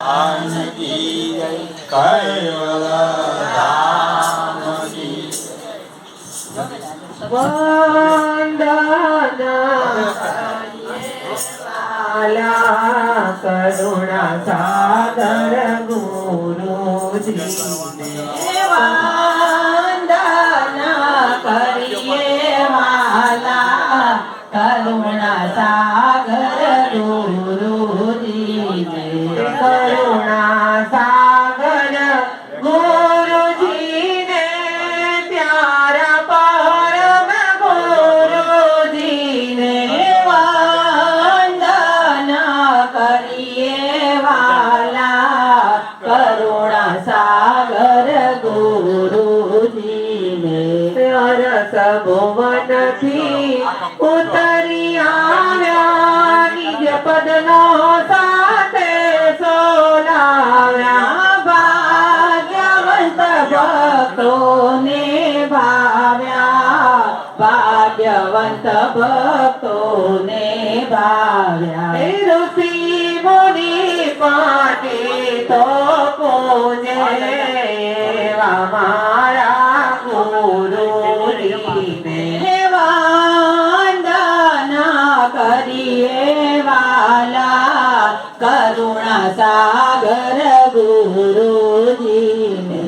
जानकी जय कैवल धाम की वंदना करुणा सागर गुरुजी वंदना करिए वाला करुणा सागर गुरुजी करुणा सागर गुरुजी ने प्यारा परम गुरुजी ने वंदना करिए वाला करुणा सागर गुरुजी ने अरस भुवन थी उतरी आव्या निज पदनो साथे सोलाव्या भाग्यवंत भक्तोने भाव्या भाग्यवंत भक्तोने भाव्या ऋषि मुनि पाटी तो पूजे हमारा गुरुजी ने वंदना करिए वाला करुणा सागर गुरुजी ने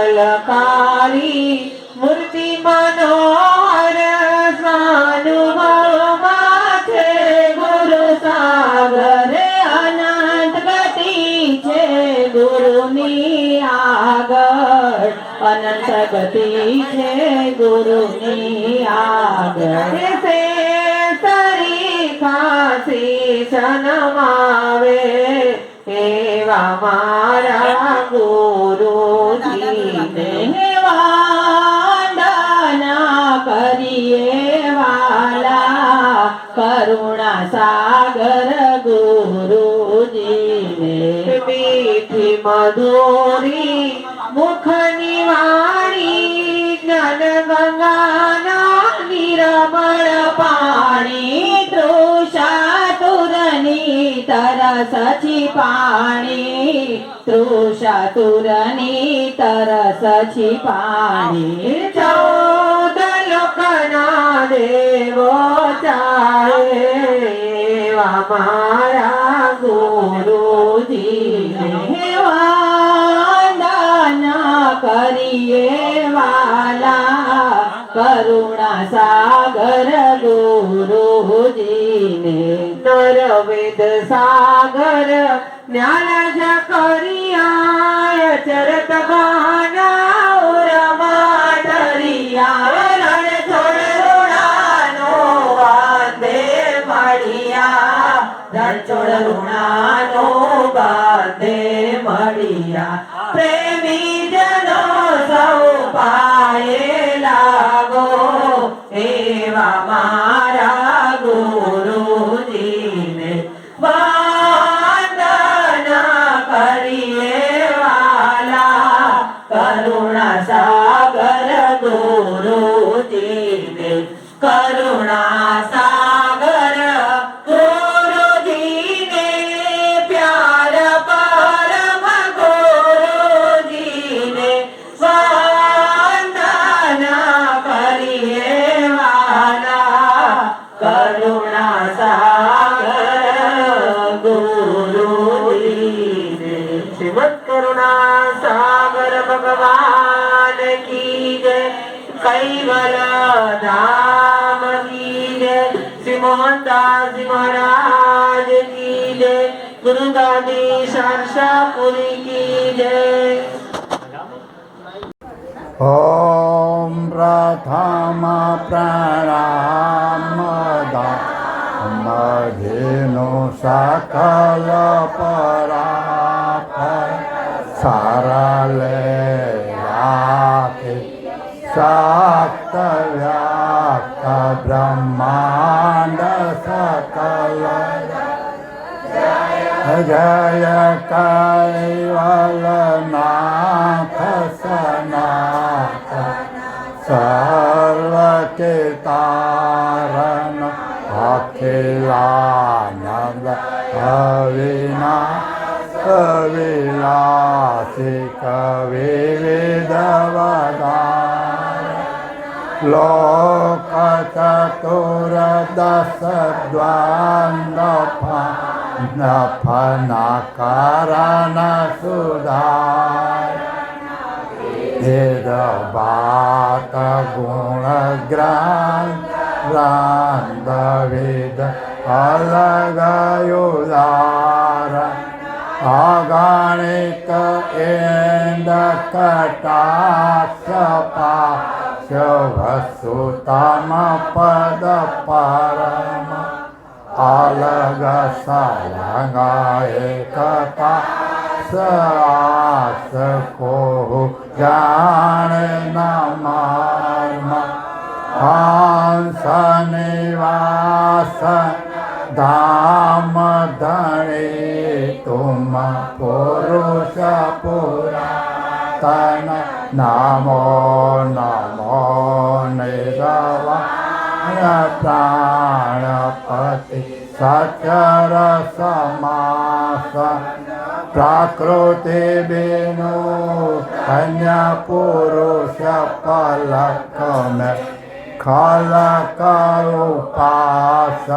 मंगलकारी मूर्ति मनोहर स्वानुभव माथे गुरु सागर अनंत गति छे गुरुनी आगळ अनंत गति छे गुरुनी आगळ से सरी खासी सनमावे एवा मारा गुरुजी ने वंदना करिए वाला करुणा सागर गुरुजी ने मीठी मधुरी मुखनी वाणी ज्ञान गंगाना निर्मळ पाणी तृषा तुरनी तरसची पाणी तृषा तुरनी तरसची पाणी चौद लोकना देवो चाहे हमारा गुरुजी ने वंदना करिए वाला करुणा सागर गुरुजी ने नर वेद सागर ज्ञान करिया चरत गाना उर्माटरिया रण छोड़ ऋणानो बांधे मड़िया रण छोड़ ऋणानो बांधे मड़िया प्रेमी जनो सौ पाए लागो एवा मारा गुरुजी ने वंदना करिए वाला करुणा सागर गुरुजी ने करुणा सागर गुरुजी ने प्यार परम गुरुजी ने वंदना करिए वाला करुणा सागर गुरुजी ने श्रीमद करुणा सागर भगवान की जय कैवल धाम की जय श्री मोहनदास जी महाराज की जय गुरु दादी शारसापुरी की जय। ओम प्रथम प्रणामदा मधेनो सकल परापर सारले राखे शाक्त व्याप्त ब्रह्मांड सकल जय कैवल नाथ सनातन सर्व के तारण अखिलानंद अविनाश विलासिक विविधवदार लोकचतुरदशद्वान्दफनकरण सुधार वेदवात गुणग्रान्विद अलगयुदार अगणित इन्द्रकटाक्षपाशवसुतम पद परम अलग सलग एकता सास को जान न मर्म हंस निवास धाम धनी तुम पुरुष पुरातन नमो नमो निरवाण प्राणपति सचर समास प्रकृति बिनु कन्या पुरुष पलक में खलक उपास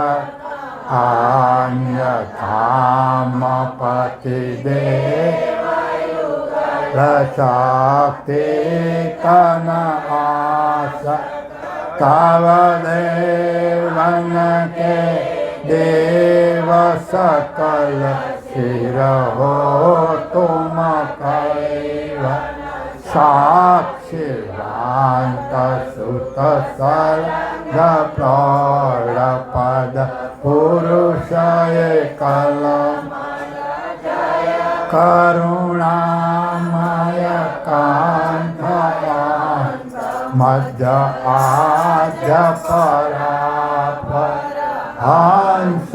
अन्यथाम पति देव शक्ति तन आस तव देवन के देव सकल सिर हो तुम कैव साक्षिवांत सुत सर्ग प्रौढ़ पद पुरुष कलम करुणामय कांत मध्य आद्य पराप हंस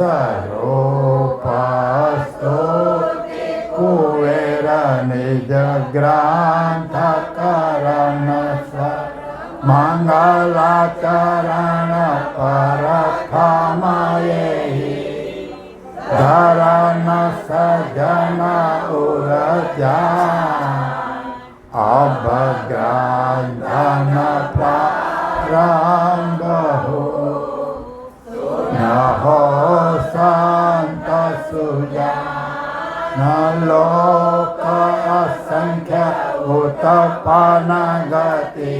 रूपस्तु कुबेर निज ग्रंथ करण मंगलाचरण पर थमये धरन सजन उरजा अब ग्रंथन प्रारंभ हो न हो संत सुजा न लोक असंख्य उत्पन्न गति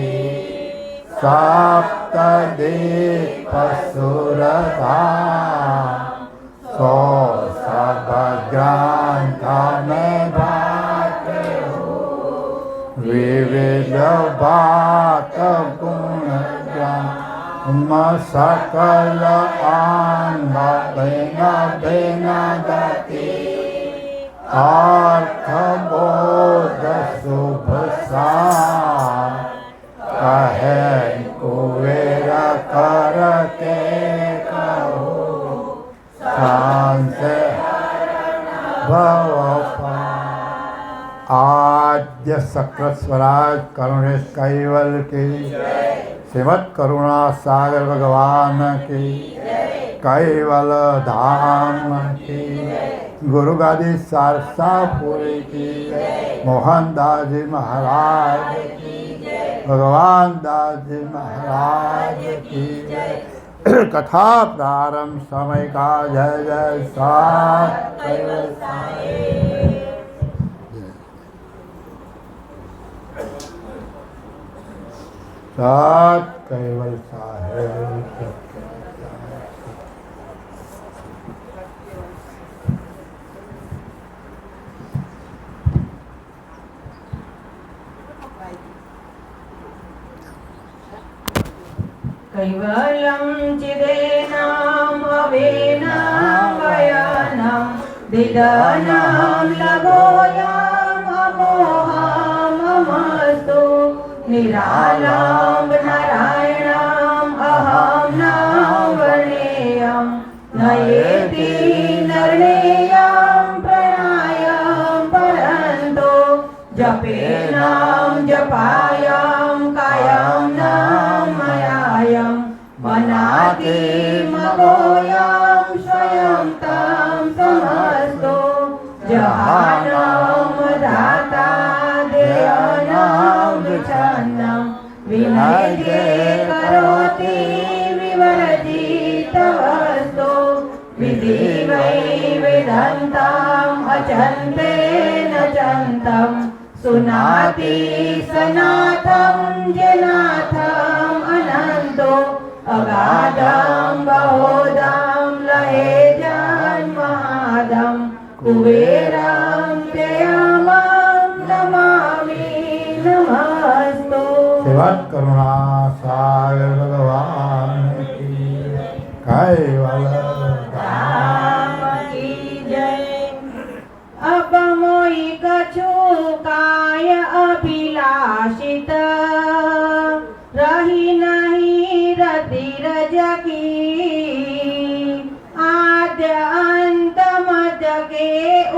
सप्त दीप सुरधा सो सब ग्रंथ में भात विविध बात गुण ज्ञान सकल आंग बिना बिना गति अर्थ बोध शुभ सा कहे कुबेर कर के कहो शांत भव आद्य सक्र स्वराज करुणेश कैवल की श्रीमद करुणा सागर भगवान की कैवल धाम की गुरु गादी सारसापुरी की मोहनदास जी महाराज की भगवान दास जी महाराज की कथा प्रारंभ समय का जय जय साथ कैवल साहेब कैवलं चिदेनां भवेनां वयानां दिदानां लघोयाम् अमोहामस्तु निरालां नारायणाम् अहं न वर्णेयं नयेति नर्णेयं प्रणायां परन्तु जपेनां जपायां कायां नामयां मनाति मगोयां स्वयं तां समस्तो जहा દાનમ દાતા દેયનામ વિછન્નમ વિનયે કરોતિ વિવરજીત વસ્તુ વિધિ વૈ વેદાંતમ અચંતે નચંતમ સુનાતિ સનાથમ જનાથમ અનંતો અગાધમ બહોદમ લહે જન્માદમ કુબેરમ તેયમમ નમામિ નમસ્તુ. સેવત કરુણા સાગર ભગવાન કી કૈવલ રામ કી જય. અપમોઈ કછુ કાય અભિલાષિત રહી નહીં રતિ રજકી આદ્ય અંત મત કે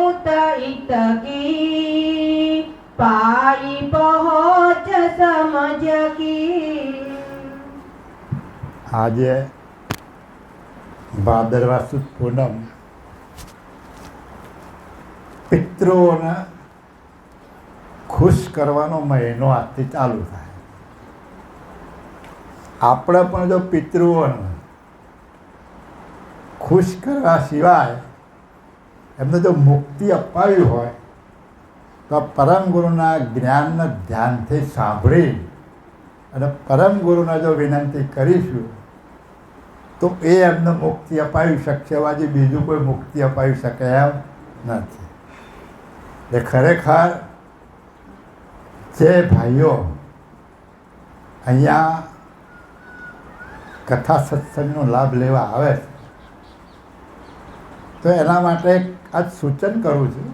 ઉત ઇત કી પાઈ પહોંચ સમજ કી. આજે ભાદરવા સુદ પૂનમ પિતૃઓને ખુશ કરવાનો મહિનો આજથી ચાલુ થાય. આપણે પણ જો પિતૃઓને ખુશ કરવા સિવાય એમને જો મુક્તિ અપાવી હોય તો પરમ ગુરુના જ્ઞાનને ધ્યાનથી સાંભળી અને પરમ ગુરુને જો વિનંતી કરીશું તો એ એમને મુક્તિ અપાવી શકશે. આજે બીજું કોઈ મુક્તિ અપાવી શકે એમ નથી. એ ખરેખર જે ભાઈઓ અહીંયા કથા સત્સંગનો લાભ લેવા આવે છે તો એના માટે આજ સૂચન કરું છું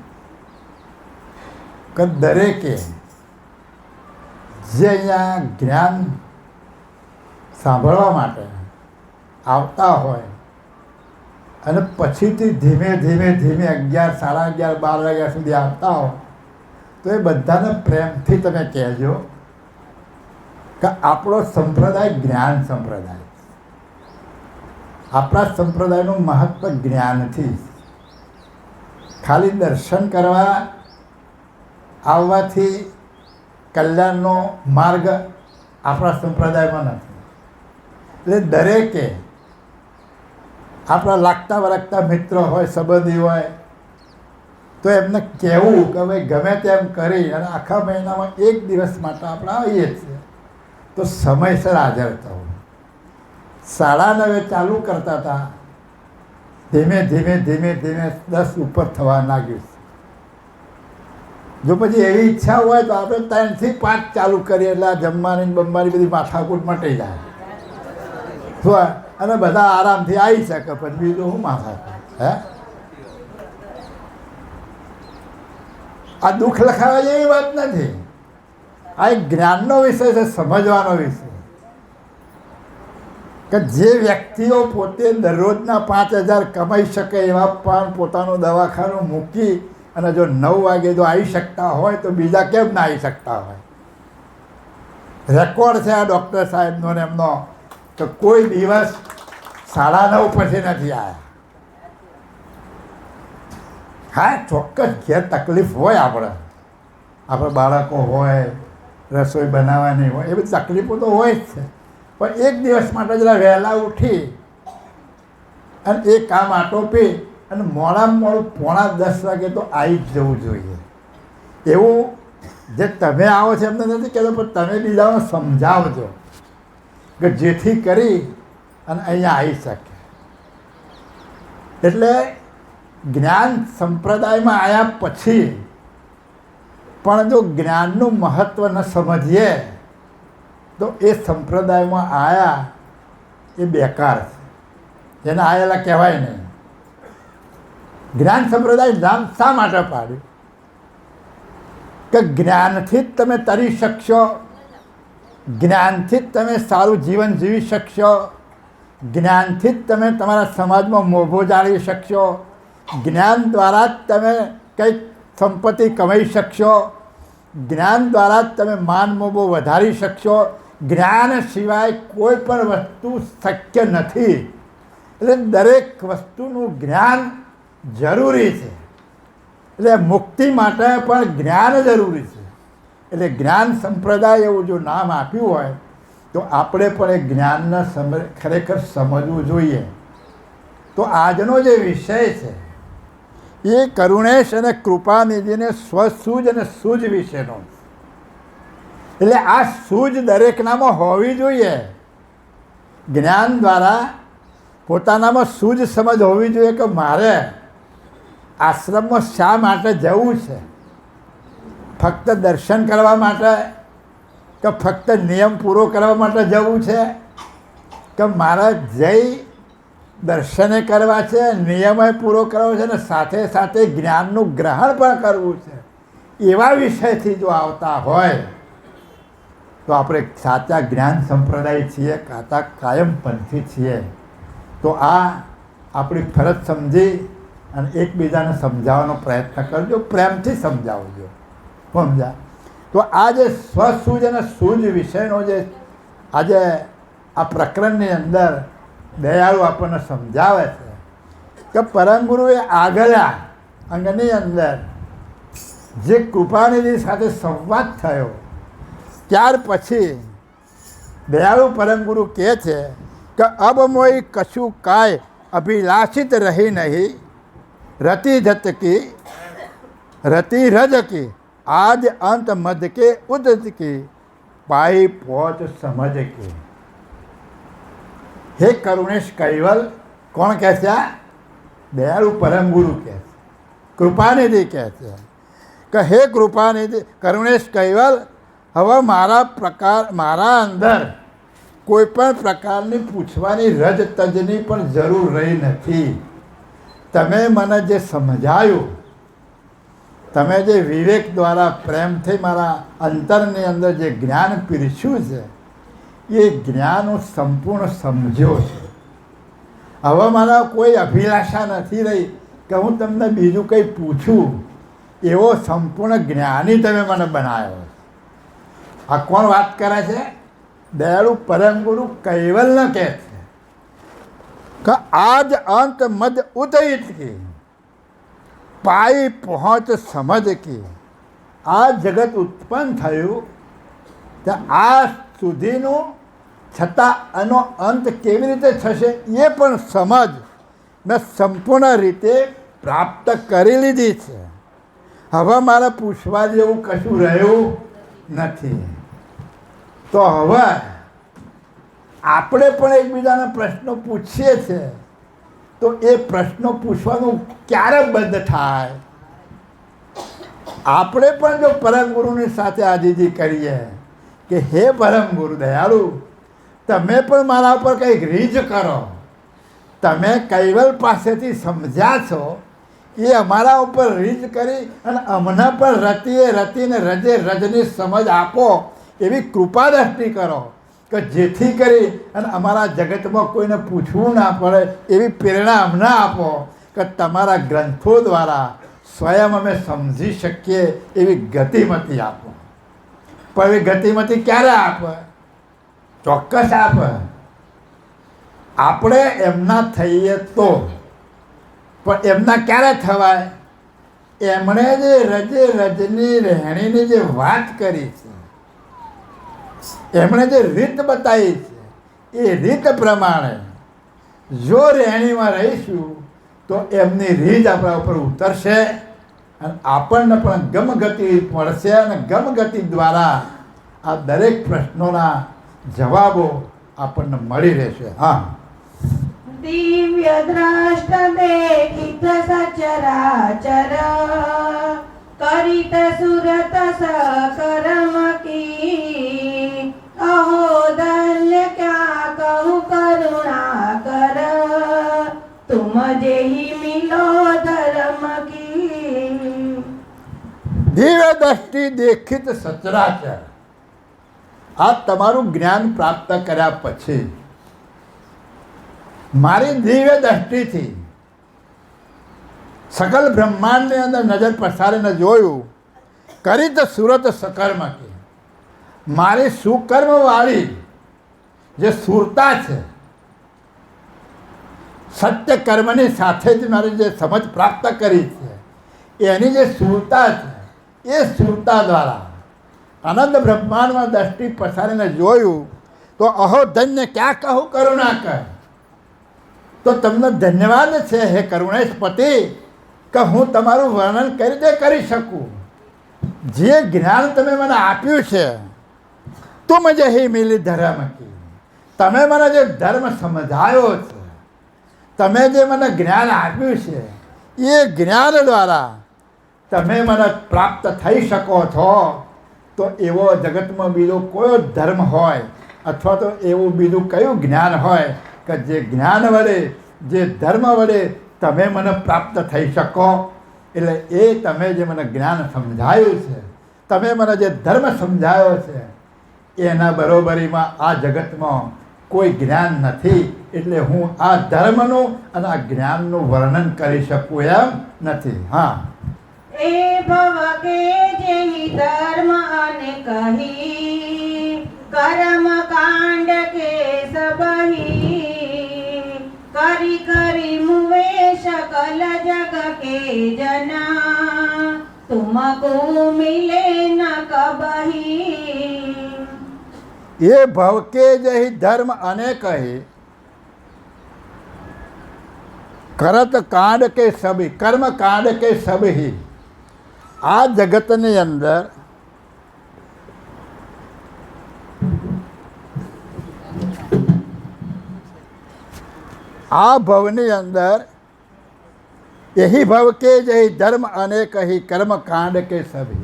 કે દરેકે જે અહીંયા જ્ઞાન સાંભળવા માટે આવતા હોય અને પછીથી ધીમે ધીમે 11, સાડા 11, 12 વાગ્યા સુધી આવતા હોય તો એ બધાને પ્રેમથી તમે કહેજો કે આપણો સંપ્રદાય જ્ઞાન સંપ્રદાય. આપણા સંપ્રદાયનું મહત્વ જ્ઞાનથી. ખાલી દર્શન કરવા આવવાથી કલ્યાણનો માર્ગ આપણા સંપ્રદાયમાં નથી. એટલે દરેકે આપણા લાગતા વળગતા મિત્રો હોય, સંબંધી હોય તો એમને કહેવું કે ભાઈ ગમે તેમ કરી અને આખા મહિનામાં એક દિવસ માટે આપણે આવીએ છીએ તો સમયસર હાજર થવું. 9:30 ચાલુ કરતા હતા, ધીમે ધીમે 10 ઉપર થવા લાગ્યું. જો પછી એવી ઈચ્છા હોય તો આપણે 3 થી 5 ચાલુ કરીએ એટલે આ જમવાની બધી માથાકૂટ મટી જાય શું અને બધા આરામથી આવી શકે. પછી બીજું શું માથાકૂટ હે? આ દુઃખ લખાવા જેવી વાત નથી. આ એક જ્ઞાનનો વિષય છે, સમજવાનો વિષય. કે જે વ્યક્તિઓ પોતે દરરોજના 5,000 કમાઈ શકે એવા પણ પોતાનું દવાખાનું મૂકી અને જો 9 વાગે જો આવી શકતા હોય તો બીજા કેમ ના આવી શકતા હોય? રેકોર્ડ છે આ ડૉક્ટર સાહેબનો ને એમનો તો કોઈ દિવસ 9:30 પછી નથી આવ્યા. હા, ચોક્કસ ઘેર તકલીફ હોય, આપણે બાળકો હોય, રસોઈ બનાવવાની હોય, એ બધી તકલીફો તો હોય જ છે. પણ એક દિવસ માટે જરા વહેલા ઉઠી અને એ કામ આટોપી અને મોડામાં મોડું 9:45 વાગે તો આવી જ જવું જોઈએ. એવું જે તમે આવો છો એમને નથી કહેતો, પણ તમે બીજાને સમજાવજો કે જેથી કરી અને અહીંયા આવી શકે. એટલે જ્ઞાન સંપ્રદાયમાં આવ્યા પછી પણ જો જ્ઞાનનું મહત્ત્વ ન સમજીએ તો એ સંપ્રદાયમાં આવ્યા એ બેકાર છે. એને આયેલા કહેવાય નહીં. જ્ઞાન સંપ્રદાય નામ શા માટે પાડ્યું? કે જ્ઞાનથી જ તમે તરી શકશો, જ્ઞાનથી જ તમે સારું જીવન જીવી શકશો, જ્ઞાનથી જ તમે તમારા સમાજમાં મોભો જાળવી શકશો, જ્ઞાન દ્વારા જ તમે કંઈક સંપત્તિ કમાઈ શકશો, જ્ઞાન દ્વારા જ તમે માન મોભો વધારી શકશો. જ્ઞાન સિવાય કોઈ પણ વસ્તુ શક્ય નથી. એટલે દરેક વસ્તુનું જ્ઞાન જરૂરી છે. એટલે મુક્તિ માટે પણ જ્ઞાન જરૂરી છે. એટલે જ્ઞાન સંપ્રદાય એવું જો નામ આપ્યું હોય તો આપણે પણ એ જ્ઞાનને ખરેખર સમજવું જોઈએ. તો આજનો જે વિષય છે એ કરુણેશ અને કૃપાનિધિને સ્વસૂઝ અને સૂઝ વિશેનો. એટલે આ સૂઝ દરેકનામાં હોવી જોઈએ. જ્ઞાન દ્વારા પોતાનામાં સૂઝ સમજ હોવી જોઈએ કે મારે આશ્રમમાં શા માટે જવું છે. ફક્ત દર્શન કરવા માટે કે ફક્ત નિયમ પૂરો કરવા માટે જવું છે કે મારે જઈ દર્શને કરવા છે, નિયમે પૂરો કરવો છે અને સાથે સાથે જ્ઞાનનું ગ્રહણ પણ કરવું છે. એવા વિષયથી જો આવતા હોય તો આપણે સાચા જ્ઞાન સંપ્રદાય છીએ, કાયમપંથી છીએ. તો આ આપણી ફરજ સમજી અને એકબીજાને સમજાવવાનો પ્રયત્ન કરજો, પ્રેમથી સમજાવજો. સમજા? તો આ જે સ્વસૂઝ અને સૂઝ વિષયનો જે આજે આ પ્રકરણની અંદર દયાળુ આપણને સમજાવે છે કે પરમ ગુરુએ આગલા અંગની અંદર જે કૃપાનિધિ સાથે સંવાદ થયો ત્યાર પછી દયાળુ પરમ ગુરુ કહે છે કે અબ મોઈ કશું કાય અભિલાષિત રહી નહીં, રતિ જત કી રતિ રજ કી આજ અંત મધ કે ઉદત કી પાઈ પહોંચ સમજ કે. હે કરુણેશ કૈવલ, કોણ કહે છે? આ દયાળુ પરમ ગુરુ કહે છે, કૃપાનિધિ કહે છે કે હે કૃપાનિધિ કરુણેશ કૈવલ, હવે મારા અંદર કોઈ પણ પ્રકારની પૂછવાની રજ તજની પણ જરૂર રહી નથી. તમે મને જે સમજાયું, તમે જે વિવેક દ્વારા પ્રેમથી મારા અંતરની અંદર જે જ્ઞાન પીરસ્યું છે એ જ્ઞાન હું સંપૂર્ણ સમજ્યો છે. હવે મારા કોઈ અભિલાષા નથી રહી કે હું તમને બીજું કંઈ પૂછું. એવો સંપૂર્ણ જ્ઞાની તમે મને બનાવ્યો. આ કોણ વાત કરે છે? દયાળુ પરમ ગુરુ કૈવલને કહે છે કે આજ અંત મદ ઉદયિત કી પાઈ પહોંચ સમજ કી. આ જગત ઉત્પન્ન થયું તો આ સુધીનું છતાં આનો અંત કેવી રીતે થશે એ પણ સમજ મેં સંપૂર્ણ રીતે પ્રાપ્ત કરી લીધી છે. હવે મારે પૂછવા જેવું કશું રહ્યું નથી. તો હવે આપણે પણ એકબીજાના પ્રશ્નો પૂછીએ છીએ તો એ પ્રશ્નો પૂછવાનું ક્યારે બંધ થાય? આપણે પણ જો પરમ ગુરુની સાથે આજીજી કરીએ કે હે પરમ ગુરુ દયાળુ, તમે પણ મારા ઉપર કંઈક રીઝ કરો. તમે કૈવલ પાસેથી સમજ્યા છો એ અમારા ઉપર રીઝ કરી અને અમને પણ રતિએ રતિને રજે રજની સમજ આપો, એવી કૃપા દ્રષ્ટિ કરો કે જેથી કરી અને અમારા જગતમાં કોઈને પૂછવું ના પડે એવી પ્રેરણા અમને આપો કે તમારા ગ્રંથો દ્વારા સ્વયં અમે સમજી શકીએ એવી ગતિમતી આપો. પણ એવી ગતિમતી ક્યારે આપે? ચોક્કસ આપે. આપણે એમના થઈએ તો. પણ એમના ક્યારે થવાય? એમણે જે રજે રજની રહેણીની જે વાત કરી છે, એમણે જે રીત બતાવી છે એ રીત પ્રમાણે જો રહેણીમાં રહીશું તો એમની રીત આપણા ઉપર ઉતરશે અને આપણને પણ ગમગતિ મળશે અને ગમગતિ દ્વારા આ દરેક પ્રશ્નોના જવાબો આપણને મળી રહેશે. હા, દિવ્ય દ્રષ્ટ દેખિત સચરાચર કરિત સુરત सकर्म की अहो धन्य क्या कहूँ करुणा कर तुम जेहि मिलो धर्म की. દિવ્ય દ્રષ્ટિ દેખિત સચરાચર. આ તમારું જ્ઞાન પ્રાપ્ત કર્યા પછી મારી દિવ્ય દ્રષ્ટિથી સકલ બ્રહ્માંડની અંદર નજર પસારીને જોયું. કરી તો સુરત સકર્મ કે મારી સુકર્મવાળી જે સુરતા છે, સત્ય કર્મની સાથે જ મારી જે સમજ પ્રાપ્ત કરી છે એની જે સુરતા છે એ સુરતા દ્વારા અનંત બ્રહ્માંડમાં દ્રષ્ટિ પસારીને જોયું તો અહો ધન્ય ક્યાં કહું કરુણા કર. તો તમને ધન્યવાદ છે હે કરુણેશ પતિ કે હું તમારું વર્ણન કઈ રીતે કરી શકું. જે જ્ઞાન તમે મને આપ્યું છે તુમ જે હી મિલી ધર્મ કી, તમે મને જે ધર્મ સમજાયો છે, તમે જે મને જ્ઞાન આપ્યું છે એ જ્ઞાન દ્વારા તમે મને પ્રાપ્ત થઈ શકો છો. તો એવો જગતમાં બીજો કયો ધર્મ હોય અથવા તો એવું બીજું કયું જ્ઞાન હોય કે જે જ્ઞાન વડે જે ધર્મ વડે તમે મને પ્રાપ્ત થઈ શકો. એટલે એ તમે જે મને જ્ઞાન સમજાયું છે, તમે મને જે ધર્મ સમજાયો છે એના બરોબરીમાં આ જગતમાં કોઈ જ્ઞાન નથી. એટલે હું આ ધર્મનું અને આ જ્ઞાનનું વર્ણન કરી શકું એમ નથી. હા, એ ભવ કે જેહી ધર્મ અને કહી, કર્મ કાંડ કે સબહી, કરી કરી મુવે શકલ જગ કે जना, तुमको मिले न कबही. એ ભવ કે જહી ધર્મ અનેક હે, કરત કાંડ કે સભી, કર્મ કાંડ કે સભી. આ જગતની અંદર આ ભવની અંદર यही भव के जही धर्म अनेक ही कर्म कांड के सभी.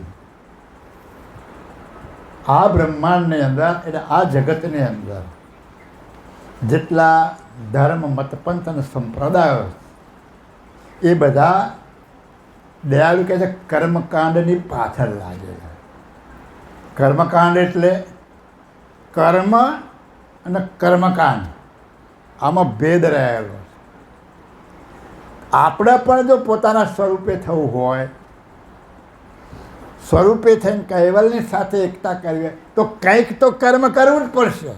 આ બ્રહ્માંડની અંદર એટલે આ જગતની અંદર જેટલા ધર્મ મતપંથ અને સંપ્રદાયો એ બધા દયાળુ કહે છે કર્મકાંડની પાછળ લાગે છે. કર્મકાંડ એટલે કર્મ અને કર્મકાંડ આમાં ભેદ રહેલો. આપણે પણ જો પોતાના સ્વરૂપે થવું હોય, સ્વરૂપે થઈને કૈવલની સાથે એકતા કરવી તો કંઈક તો કર્મ કરવું જ પડશે.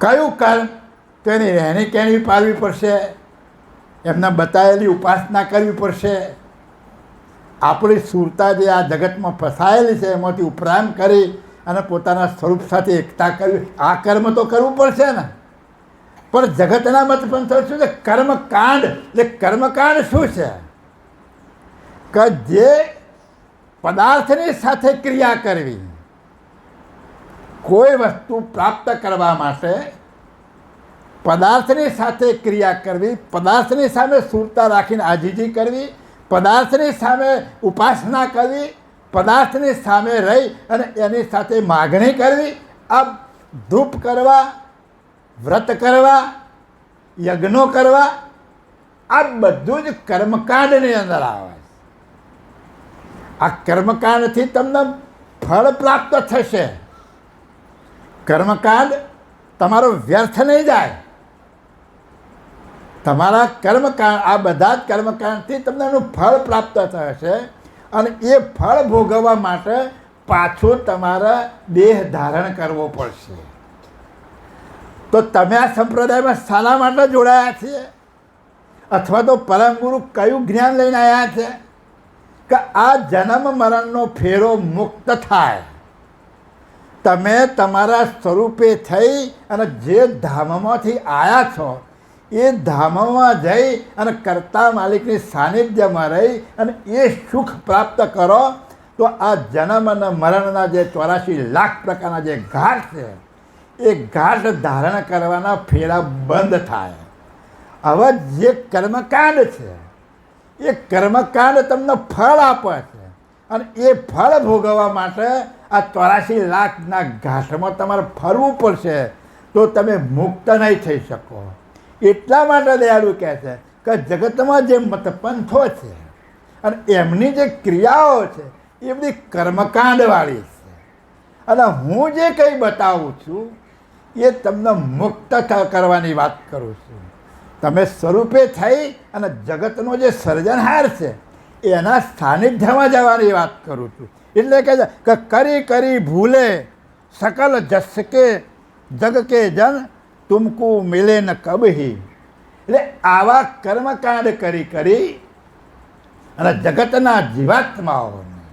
કયું કર્મ? તો એની રહેણી કહેણી પાડવી પડશે, એમને બતાવેલી ઉપાસના કરવી પડશે. આપણી સુરતા જે આ જગતમાં ફસાયેલી છે એમાંથી ઉપરામ કરી અને પોતાના સ્વરૂપ સાથે એકતા કરવી, આ કર્મ તો કરવું પડશે ને. પણ જગતના મતપંથો શું છે? કર્મકાંડ. એટલે કર્મકાંડ શું છે કે જે પદાર્થની સાથે ક્રિયા કરવી, કોઈ વસ્તુ પ્રાપ્ત કરવા માટે પદાર્થની સાથે ક્રિયા કરવી, પદાર્થની સામે સુરતા રાખીને આજીજી કરવી, પદાર્થની સામે ઉપાસના કરવી, પદાર્થની સામે રહી અને એની સાથે માગણી કરવી, આ ધૂપ કરવા, વ્રત કરવા, યજ્ઞો કરવા, આ બધું જ કર્મકાંડની અંદર આવે છે. આ કર્મકાંડથી તમને ફળ પ્રાપ્ત થશે. કર્મકાંડ તમારો વ્યર્થ નહીં જાય. તમારા કર્મકાંડ, આ બધા જ કર્મકાંડથી તમને એનું ફળ પ્રાપ્ત થશે અને એ ફળ ભોગવવા માટે પાછું તમારે દેહ ધારણ કરવો પડશે. તો તમે આ સંપ્રદાયમાં શાના માટે જોડાયા છીએ? અથવા તો પરમ ગુરુ કયું જ્ઞાન લઈને આવ્યા છે કે આ જન્મ મરણનો ફેરો મુક્ત થાય, તમે તમારા સ્વરૂપે થઈ અને જે ધામમાંથી આવ્યા છો એ ધામમાં જઈ અને કર્તા માલિકની સાનિધ્યમાં રહી અને એ સુખ પ્રાપ્ત કરો. તો આ જન્મ અને મરણના જે 84 લાખ પ્રકારના જે ઘાટ છે એ ઘાટ ધારણ કરવાના ફેરા બંધ થાય. હવે જે કર્મકાંડ છે એ કર્મકાંડ તમને ફળ આપે છે અને એ ફળ ભોગવવા માટે આ 84 લાખના ઘાટમાં તમારે ફરવું પડશે. તો તમે મુક્ત નહીં થઈ શકો. એટલા માટે દયાળુ કહે છે કે જગતમાં જે મતપંથો છે અને એમની જે ક્રિયાઓ છે એ બધી કર્મકાંડવાળી છે. અને હું જે કંઈ બતાવું છું એ તમને મુક્ત કરવાની વાત કરું છું. તમે સ્વરૂપે થઈ અને જગતનો જે સર્જનહાર છે એના સાનિધ્યમાં જવાની વાત કરું છું. એટલે કહે છે કે કરી કરી ભૂલે સકલ જસ કે જગ કે જન તુમકુ મિલે ન કબહી. એટલે આવા કર્મકાંડ કરી કરી અને જગતના જીવાત્માઓને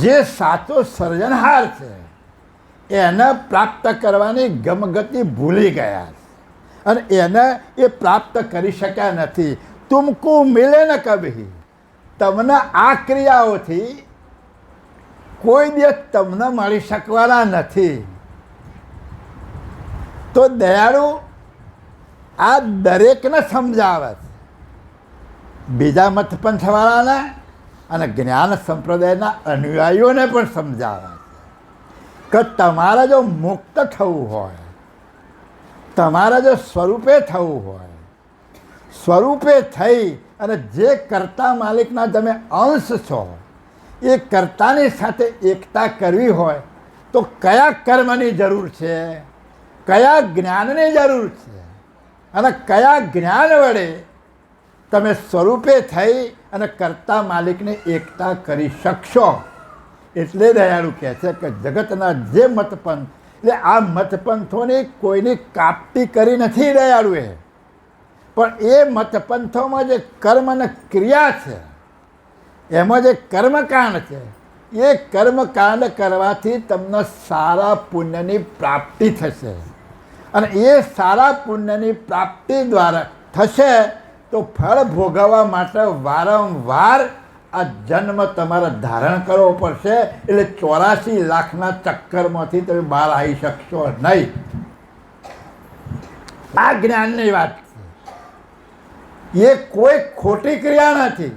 જે સાચો સર્જનહાર છે એને પ્રાપ્ત કરવાની ગમગતિ ભૂલી ગયા છે અને એને એ પ્રાપ્ત કરી શક્યા નથી. તુમકો મિલે ન કભી, તમને આ ક્રિયાઓથી કોઈ દિવસ તમને મળી શકવાના નથી. તો દયાળુ આ દરેકને સમજાવે છે, બીજા મતપંથવાળાને અને જ્ઞાન સંપ્રદાયના અનુયાયીઓને પણ સમજાવે છે કે તમારે જો મુક્ત થવું હોય, તમારે જો સ્વરૂપે થવું હોય, સ્વરૂપે થઈ અને જે કર્તા માલિકના તમે અંશ છો એ કર્તાની સાથે એકતા કરવી હોય તો કયા કર્મની જરૂર છે, કયા જ્ઞાનની જરૂર છે અને કયા જ્ઞાન વડે તમે સ્વરૂપે થઈ અને કર્તા માલિકની એકતા કરી શકશો. એટલે દયાળુ કહે છે કે જગતના જે મતપંથ, એટલે આ મતપંથોની કોઈની કાપટી કરી નથી દયાળુએ, પણ એ મતપંથોમાં જે કર્મ અને ક્રિયા છે, એમાં જે કર્મકાંડ છે, એ કર્મકાંડ કરવાથી તમને સારા પુણ્યની પ્રાપ્તિ થશે અને એ સારા પુણ્યની પ્રાપ્તિ દ્વારા થશે તો ફળ ભોગવવા માટે વારંવાર આ જન્મ તમારે ધારણ કરવો પડશે. એટલે 84 લાખના ચક્કરમાંથી તમે બહાર આવી શકશો નહીં. આ જ્ઞાનની વાત છે. એ કોઈ ખોટી ક્રિયા નથી,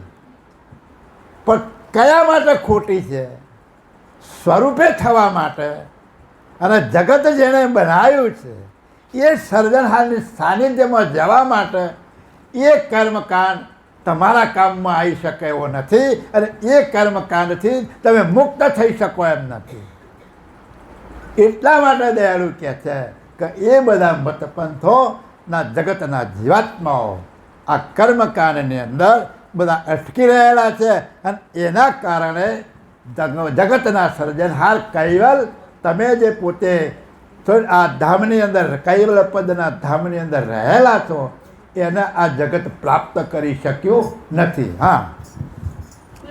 પણ કયા માટે ખોટી છે? સ્વરૂપે થવા માટે. અને જગત જેણે બનાવ્યું છે એ સર્જનહારની સાનિધ્યમાં જવા માટે એ કર્મકાંડ તમારા કામમાં આવી શકે એવો નથી અને એ કર્મકાંડથી તમે મુક્ત થઈ શકો એમ નથી. એટલા માટે દયાળુ કહે છે કે એ બધા મતપંથોના જગતના જીવાત્માઓ આ કર્મકાંડની અંદર બધા અટકી રહેલા છે અને એના કારણે જગતના સર્જનહાર કૈવલ તમે જે પોતે આ ધામની અંદર, કૈવલ પદના ધામની અંદર રહેલા છો, એને આ જગત પ્રાપ્ત કરી શક્યું નથી. હા,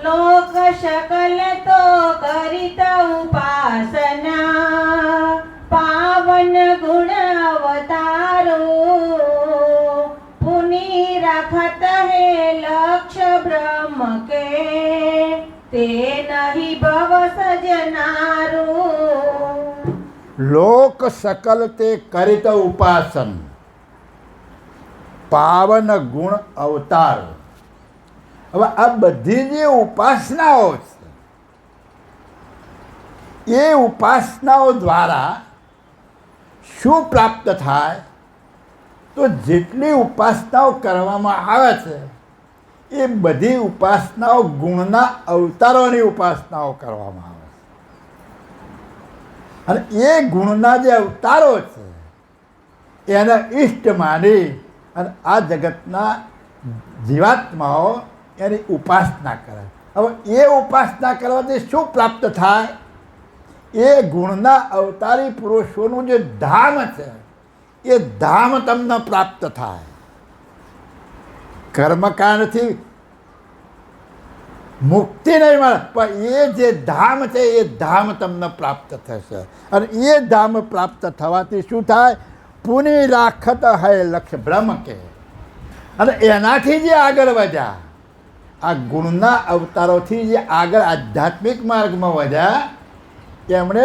લોક શકલ તો કરિત ઉપાસના, પાવન ગુણ અવતારો, પુની રાખત હે લક્ષ્ય બ્રહ્મ કે, તે નહીં ભવ સજનારો. લોક સકલ તે કરિત ઉપાસન, પાવન ગુણ અવતાર. હવે આ બધી જે ઉપાસનાઓ છે એ ઉપાસનાઓ દ્વારા શું પ્રાપ્ત થાય? તો જેટલી ઉપાસનાઓ કરવામાં આવે છે એ બધી ઉપાસનાઓ ગુણના અવતારોની ઉપાસનાઓ કરવામાં આવે છે અને એ ગુણના જે અવતારો છે એને ઈષ્ટ માની અને આ જગતના જીવાત્માઓ એની ઉપાસના કરે. હવે એ ઉપાસના કરવાથી શું પ્રાપ્ત થાય? એ ગુણના અવતારી પુરુષોનું જે ધામ છે એ ધામ તમને પ્રાપ્ત થાય. કર્મકાંડથી મુક્તિ નહીં મળે, પણ એ જે ધામ છે એ ધામ તમને પ્રાપ્ત થશે અને એ ધામ પ્રાપ્ત થવાથી શું થાય? પુની રાખત હૈ લક્ષ્ય બ્રહ્મ કે. અને એનાથી જે આગળ વધ્યા, આ ગુણના અવતારોથી જે આગળ આધ્યાત્મિક માર્ગમાં વધ્યા, એમણે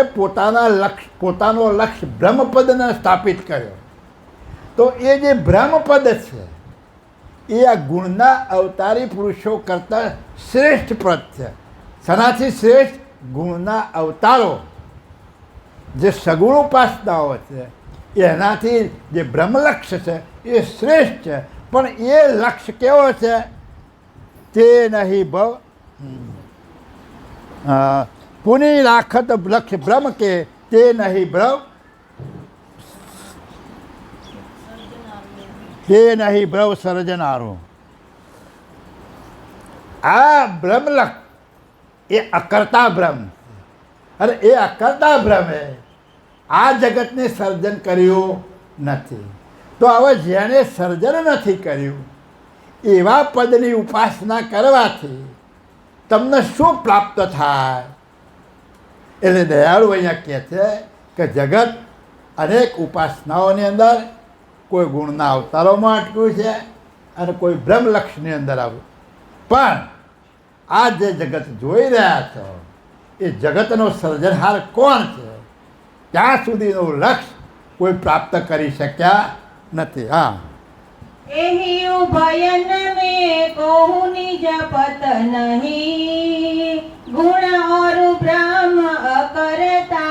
પોતાનો લક્ષ્ય બ્રહ્મપદને સ્થાપિત કર્યો. તો એ જે બ્રહ્મપદ છે એ આ ગુણના અવતારી પુરુષો કરતાં શ્રેષ્ઠ પદ છે. સનાથી શ્રેષ્ઠ ગુણના અવતારો જે સગુણ ઉપાસનાઓ છે એનાથી જે બ્રહ્મલક્ષ્ય છે એ શ્રેષ્ઠ છે. પણ એ લક્ષ્ય કેવો છે? તે નહીં ભવ પુની રાખત લક્ષ્ય બ્રહ્મ કે, તે નહીં ભ્રવ, તે નહીં ભ્રવ સર્જનારો. આ બ્રહ્મલક્ષ એ અકર્તા બ્રહ્મ, અને એ અકર્તા બ્રહ્મે આ જગતને સર્જન કર્યું નથી. તો હવે જેણે સર્જન નથી કર્યું એવા પદની ઉપાસના કરવાથી તમને શું પ્રાપ્ત થાય? એટલે દયાળુ અહીંયા કહે છે કે જગત અનેક ઉપાસનાઓની અંદર કોઈ ગુણના અવતારોમાં અટક્યું છે અને કોઈ બ્રહ્મલક્ષની અંદર આવ્યું. પણ આ જે જગત જોઈ રહ્યા છો એ જગતનો સર્જનહાર કોણ છે? ત્યાં સુધીનું લક્ષ્ય કોઈ પ્રાપ્ત કરી શક્યા નથી. હા, એહી ઉભયન में कोहु निज पत नहीं गुण और ब्रह्म अकरता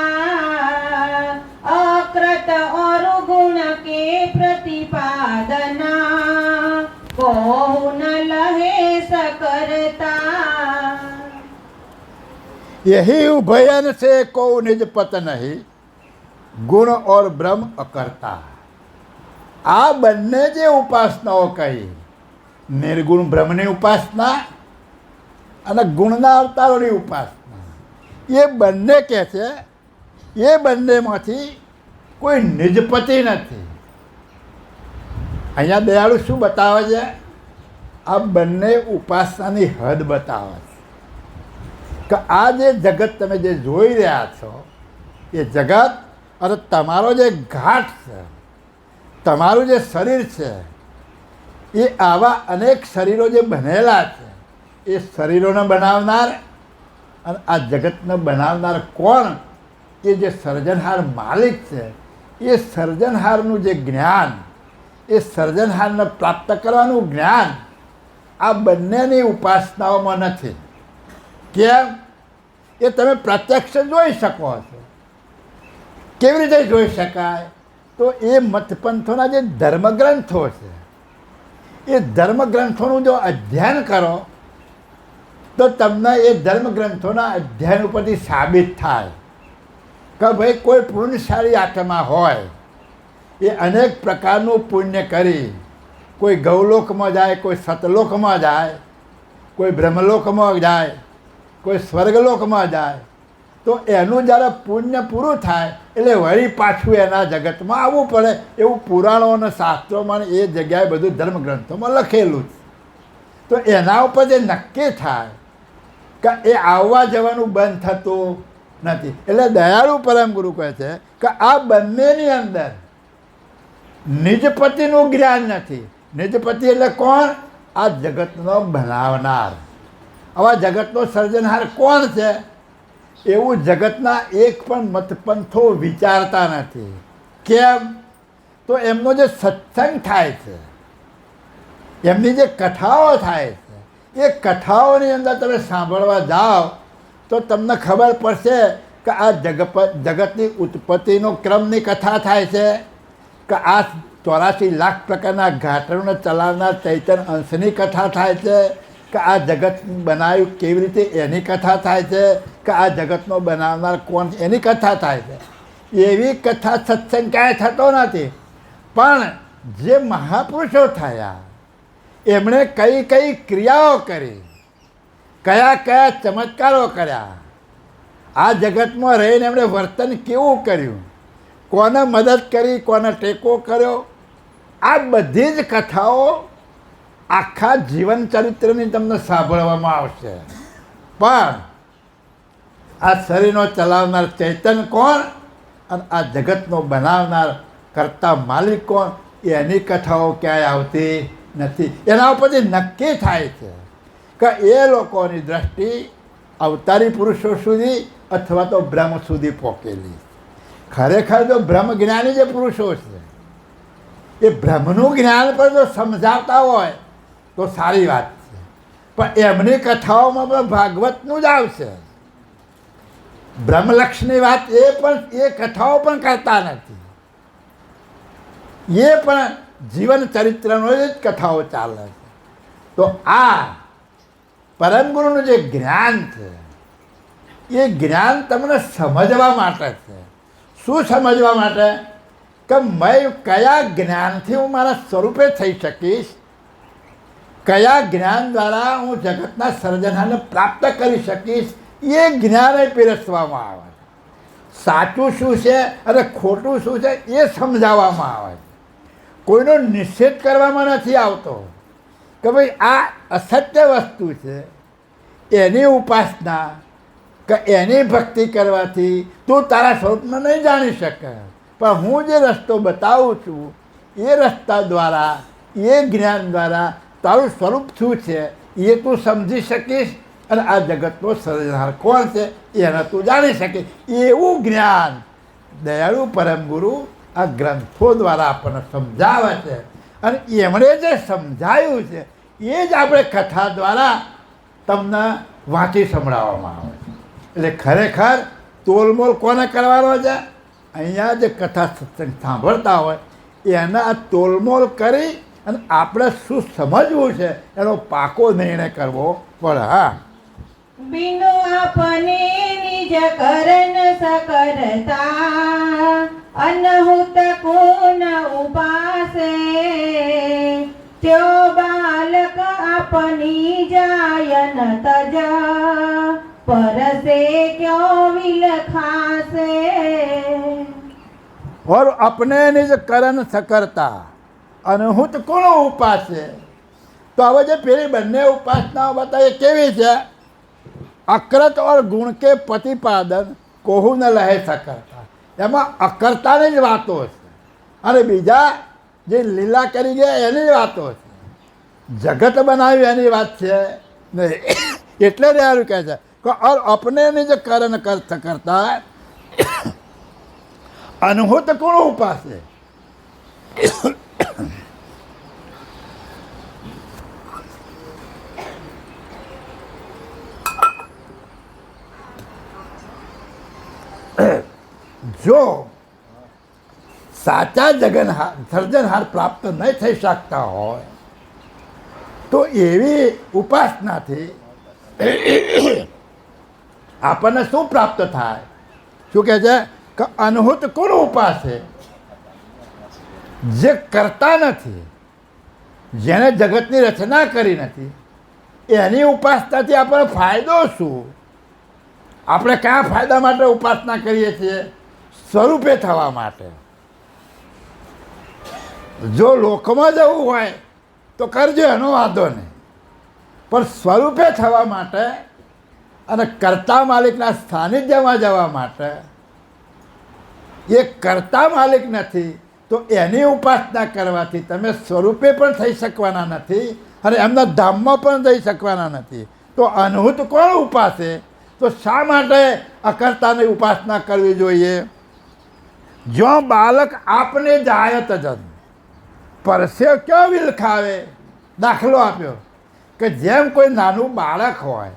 अकृत और गुण के प्रतिपादना कोहु न लहे सकरता. यही उभयन से को निज पत नहीं ગુણ ઓર બ્રહ્મ અકર્તા. આ બંને જે ઉપાસનાઓ કહી, નિર્ગુણ બ્રહ્મની ઉપાસના અને ગુણના અવતારોની ઉપાસના, એ બંને કહે છે એ બંનેમાંથી કોઈ નિજપતિ નથી. અહીંયા દયાળુ શું બતાવે છે? આ બંને ઉપાસનાની હદ બતાવે છે કે આ જે જગત તમે જે જોઈ રહ્યા છો એ જગત અને તમારો જે ઘાટ છે, તમારું જે શરીર છે, એ આવા અનેક શરીરો જે બનેલા છે એ શરીરોને બનાવનાર અને આ જગતને બનાવનાર કોણ? એ જે સર્જનહાર માલિક છે એ સર્જનહારનું જે જ્ઞાન, એ સર્જનહારને પ્રાપ્ત કરવાનું જ્ઞાન આ બંનેની ઉપાસનાઓમાં નથી. કેમ? એ તમે પ્રત્યક્ષ જોઈ શકો છો. કેવી રીતે જોઈ શકાય? તો એ મતપંથોના જે ધર્મગ્રંથો છે એ ધર્મગ્રંથોનું જો અધ્યયન કરો તો તમને એ ધર્મગ્રંથોના અધ્યયન ઉપરથી સાબિત થાય કે ભાઈ કોઈ પુણ્યશાળી આત્મા હોય એ અનેક પ્રકારનું પુણ્ય કરી કોઈ ગૌલોકમાં જાય, કોઈ સતલોકમાં જાય, કોઈ બ્રહ્મલોકમાં જાય, કોઈ સ્વર્ગલોકમાં જાય, તો એનું જ્યારે પુણ્ય પૂરું થાય એટલે વળી પાછું એના જગતમાં આવવું પડે. એવું પુરાણો અને શાસ્ત્રોમાં એ જગ્યાએ બધું ધર્મગ્રંથોમાં લખેલું છે. તો એના ઉપર જે નક્કી થાય કે એ આવવા જવાનું બંધ થતું નથી. એટલે દયાળુ પરમ ગુરુ કહે છે કે આ બંનેની અંદર નિજપતિનું જ્ઞાન નથી. નિજપતિ એટલે કોણ? આ જગતનો બનાવનાર. આવા જગતનો સર્જનહાર કોણ છે? એવું જગતના એક પણ મતપંથો વિચારતા નથી. કેમ? તો એમનો જે સત્સંગ થાય છે, એમની જે કથાઓ થાય છે, એ કથાઓની અંદર તમે સાંભળવા જાઓ તો તમને ખબર પડશે કે આ જગતની ઉત્પત્તિનો ક્રમની કથા થાય છે, કે આ 84 લાખ પ્રકારના ઘાટોને ચલાવનાર ચૈતન્ય અંશની કથા થાય છે, કે આ જગત બનાવ્યું કેવી રીતે એની કથા થાય છે, કે આ જગતનો બનાવનાર કોણ એની કથા થાય છે. એવી કથા સત્સંગ ક્યાંય થતો નથી. પણ જે મહાપુરુષો થયા એમણે કઈ કઈ ક્રિયાઓ કરી, કયા કયા ચમત્કારો કર્યા, આ જગતમાં રહીને એમણે વર્તન કેવું કર્યું, કોને મદદ કરી, કોને ટેકો કર્યો, આ બધી જ કથાઓ આખા જીવન ચરિત્રની તમને સાંભળવામાં આવશે. પણ આ શરીરનો ચલાવનાર ચૈતન્ય કોણ અને આ જગતનો બનાવનાર કરતા માલિક કોણ, એની કથાઓ ક્યાંય આવતી નથી. એના ઉપરથી નક્કી થાય છે કે એ લોકોની દ્રષ્ટિ અવતારી પુરુષો સુધી અથવા તો બ્રહ્મ સુધી પહોંચેલી. ખરેખર જો બ્રહ્મ જ્ઞાની જે પુરુષો છે એ બ્રહ્મનું જ્ઞાન પણ જો સમજાવતા હોય તો સારી વાત છે. પણ એમની કથાઓમાં પણ ભાગવતનું જ આવશે. બ્રહ્મલક્ષની વાત એ કથાઓ પણ કરતા નથી. એ પણ જીવન ચરિત્રનો જ કથાઓ ચાલે છે. તો આ પરમ ગુરુનું જે જ્ઞાન છે એ જ્ઞાન તમને સમજવા માટે છે. શું સમજવા માટે? કે મેં કયા જ્ઞાનથી હું મારા સ્વરૂપે થઈ શકીશ, કયા જ્ઞાન દ્વારા હું જગતના સર્જનહારને પ્રાપ્ત કરી શકીશ, એ જ્ઞાન પીરસવામાં આવે છે. સાચું શું છે અને ખોટું શું છે એ સમજાવવામાં આવે છે. કોઈનો નિષેધ કરવામાં નથી આવતો કે ભાઈ આ અસત્ય વસ્તુ છે, એની ઉપાસના કે એની ભક્તિ કરવાથી તું તારા સ્વરૂપને નહીં જાણી શકે. પણ હું જે રસ્તો બતાવું છું એ રસ્તા દ્વારા, એ જ્ઞાન દ્વારા તારું સ્વરૂપ શું છે એ તું સમજી શકીશ, અને આ જગતનો સર્જનહાર કોણ છે એને તું જાણી શકીશ. એવું જ્ઞાન દયાળુ પરમ ગુરુ આ ગ્રંથો દ્વારા આપણને સમજાવે છે, અને એમણે જે સમજાયું છે એ જ આપણે કથા દ્વારા તમને વાંચી સંભળાવવામાં આવે છે. એટલે ખરેખર તોલમોલ કોને કરવાનો છે? અહીંયા જે કથા સત્સંગ સાંભળતા હોય એના આ તોલમોલ કરી અને આપણે શું સમજવું છે એનો પાકો નિર્ણય કરવો પડે. હા, બિનુ આપને નિજ કરન સકરતા અનહુત કોન ઉપાસે ત્યો બાલક આપની જાયન તજા પરસે ક્યો વિલખાસે. और अपने निज करण सकरता अनहुत कोण उपासे. तो હવે જે પેલી બંને ઉપાસનાઓ બતાવી કેવી છે? અકૃત और ગુણ કે પ્રતિપાદન કોહુ ન લહે सकरता. એમાં અકર્તાની જ વાતો છે, અને બીજા જે લીલા કરી ગયા એની જ વાતો છે. જગત બનાવ્યું એની વાત છે નહીં. એટલે જ કહે છે કે और अपने निज करण सकरता અનહુત કોણ ઉપાસે. જો સાચા સર્જનહાર પ્રાપ્ત નહીં થઈ શકતા હોય તો એવી ઉપાસનાથી આપણને શું પ્રાપ્ત થાય? શું કહે છે કે અનહુત કોણ ઉપાસે? જે કરતા નથી, જેને જગતની રચના કરી નથી, એની ઉપાસનાથી આપણને ફાયદો શું? આપણે કયા ફાયદા માટે ઉપાસના કરીએ છીએ? સ્વરૂપે થવા માટે. જો લોકમાં જવું હોય તો કરજો, એનો વાંધો નહીં, પણ સ્વરૂપે થવા માટે અને કર્તા માલિકના સાનિધ્યમાં જવા માટે, એ કર્તા માલિક નથી તો એની ઉપાસના કરવાથી તમે સ્વરૂપે પણ થઈ શકવાના નથી અને એમના ધામમાં પણ જઈ શકવાના નથી. તો અનહુત કોણ ઉપાસે? તો શા માટે અકર્તાની ઉપાસના કરવી જોઈએ? જો બાલક આપને જાયત જન પરસે ક્યાં વિલખાવે. દાખલો આપ્યો કે જેમ કોઈ નાનું બાળક હોય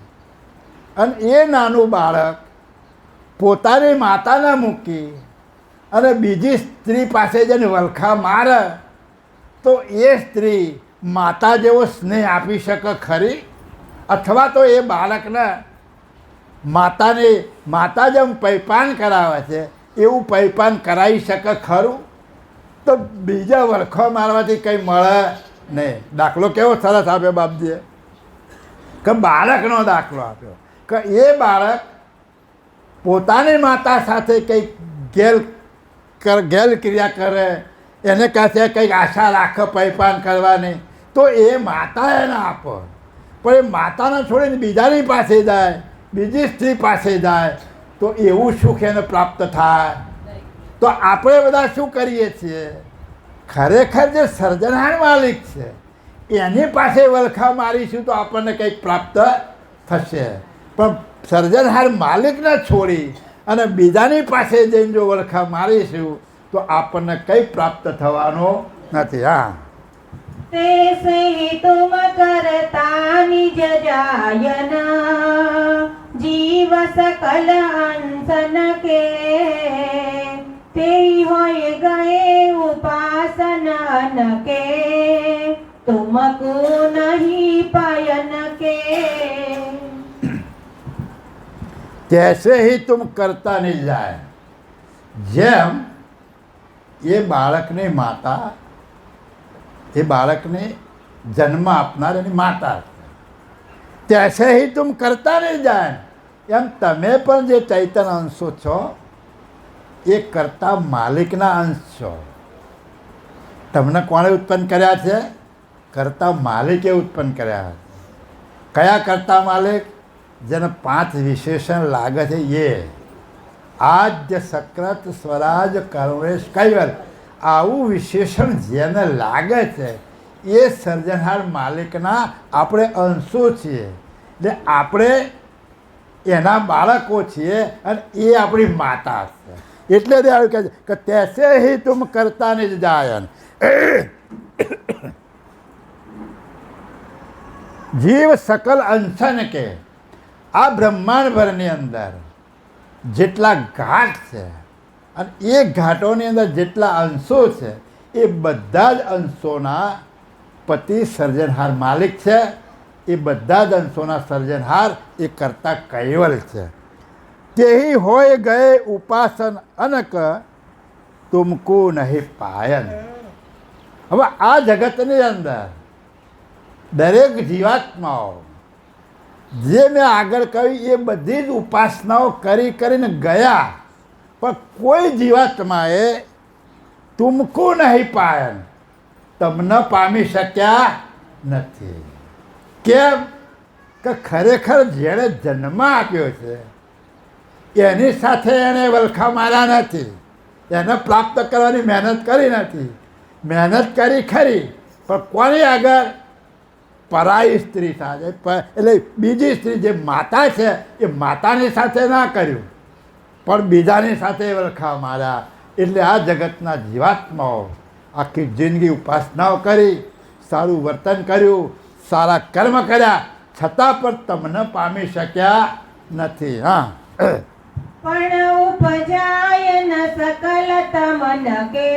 અને એ નાનું બાળક પોતાની માતાને મૂકી અને બીજી સ્ત્રી પાસે જઈને વલખા મારે તો એ સ્ત્રી માતા જેવો સ્નેહ આપી શકે ખરી? અથવા તો એ બાળકને માતા જેમ પૈપાન કરાવે છે એવું પૈપાન કરાવી શકે ખરું? તો બીજા વલખો મારવાથી કંઈ મળે નહીં. દાખલો કેવો સરસ આપ્યો બાપજીએ, કે બાળકનો દાખલો આપ્યો કે એ બાળક પોતાની માતા સાથે કંઈક ગેલ ક્રિયા કરે, એને કહે કંઈક આશા રાખે પૈપાન કરવાની, તો એ માતા એને આપે. પણ એ માતાને છોડીને બીજાની પાસે જાય, બીજી સ્ત્રી પાસે જાય તો એવું સુખ એને પ્રાપ્ત થાય? તો આપણે બધા શું કરીએ છીએ? ખરેખર જે સર્જનહાર માલિક છે એની પાસે વલખા મારીશું તો આપણને કંઈક પ્રાપ્ત થશે. પણ સર્જનહાર માલિકને છોડી અને બીજાની પાસે જઈને જો વલખા મારીશું તો આપણને કંઈ પ્રાપ્ત થવાનું નથી. હા, તે સે તુમ કરતા નિજ જાયન જીવ સકલ અંસન કે તે હોય ગયે ઉપાસન કે તુમકો નહીં પાયન કે. कैसे ही तुम करता नहीं जाए. જેમ એ બાળકની માતા, એ બાળકને જન્મ આપનાર એની માતા છે, તૈસે ही तुम करता नहीं जाए. એમ તમે પણ જે ચૈતન્ય અંશો છો એ કરતા માલિકના અંશ છો. તમને કોણે ઉત્પન્ન કર્યા છે? કરતા માલિકે ઉત્પન્ન કર્યા છે. કયા કરતા માલિક? જેને 5 વિશેષણ લાગે છે એ આદ્ય સક્રત સ્વરાજ કરુણેશ કૈવલ આવું વિશેષણ જેને લાગે છે એ સર્જનહાર માલિકના આપણે અંશો છીએ, એટલે આપણે એના બાળકો છીએ અને એ આપણી માતા છે. એટલે તે કહે છે કે તૈસે હી તુમ કરતા નિજ જાયન. જીવ સકલ અંશન કે આ બ્રહ્માંડ ભરની અંદર જેટલા ઘાટ છે અને એ ઘાટોની અંદર જેટલા અંશો છે એ બધા જ અંશોના પતિ સર્જનહાર માલિક છે. એ બધા જ અંશોના સર્જનહાર એ કરતા કૈવલ છે. તેહી હોય ગયે ઉપાસન અનક તુમકુ નહીં પાયન. હવે આ જગતની અંદર દરેક જીવાત્માઓ જે મેં આગળ કહ્યું એ બધી જ ઉપાસનાઓ કરીને ગયા, પણ કોઈ જીવાત્માએ તુમકુ નહીં પાયન તમને પામી શક્યા નથી. કેમ કે ખરેખર જેણે જન્મ આપ્યો છે એની સાથે એણે વલખા માર્યા નથી, એને પ્રાપ્ત કરવાની મહેનત કરી નથી. મહેનત કરી ખરી પણ કોની આગળ? પરાઈ સ્ત્રી સાથે, એટલે બીજી સ્ત્રી જે માતા છે એ માતાની સાથે ના કર્યું પણ બીજાની સાથે વલખા માર્યા. એટલે આ જગતના જીવાત્માઓ આખી જિંદગી ઉપાસનાઓ કરી, સારું વર્તન કર્યું, સારા કર્મ કર્યા, છતાં પણ તમને પામી શક્યા નથી. હા, પણ ઉપજાય ન સકલ તમન કે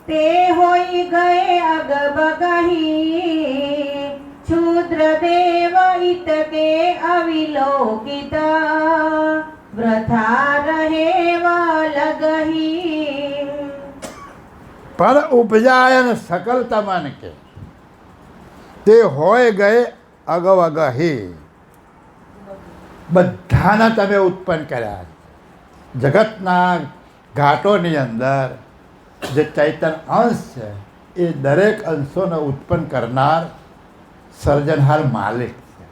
તે હોય ગયે અગબગહી क्षुद्र देव इत के अविलोकित व्रथा रहे लगही. પણ ઉપજાયન સકલ તમન કે તે હોય ગયે અગવ અગહી. બધાના તમે ઉત્પન્ન કર્યા. જગતના ઘાટોની અંદર જે ચૈતન્ય અંશ છે એ દરેક અંશોને ઉત્પન્ન કરનાર સર્જનહાર માલિક છે.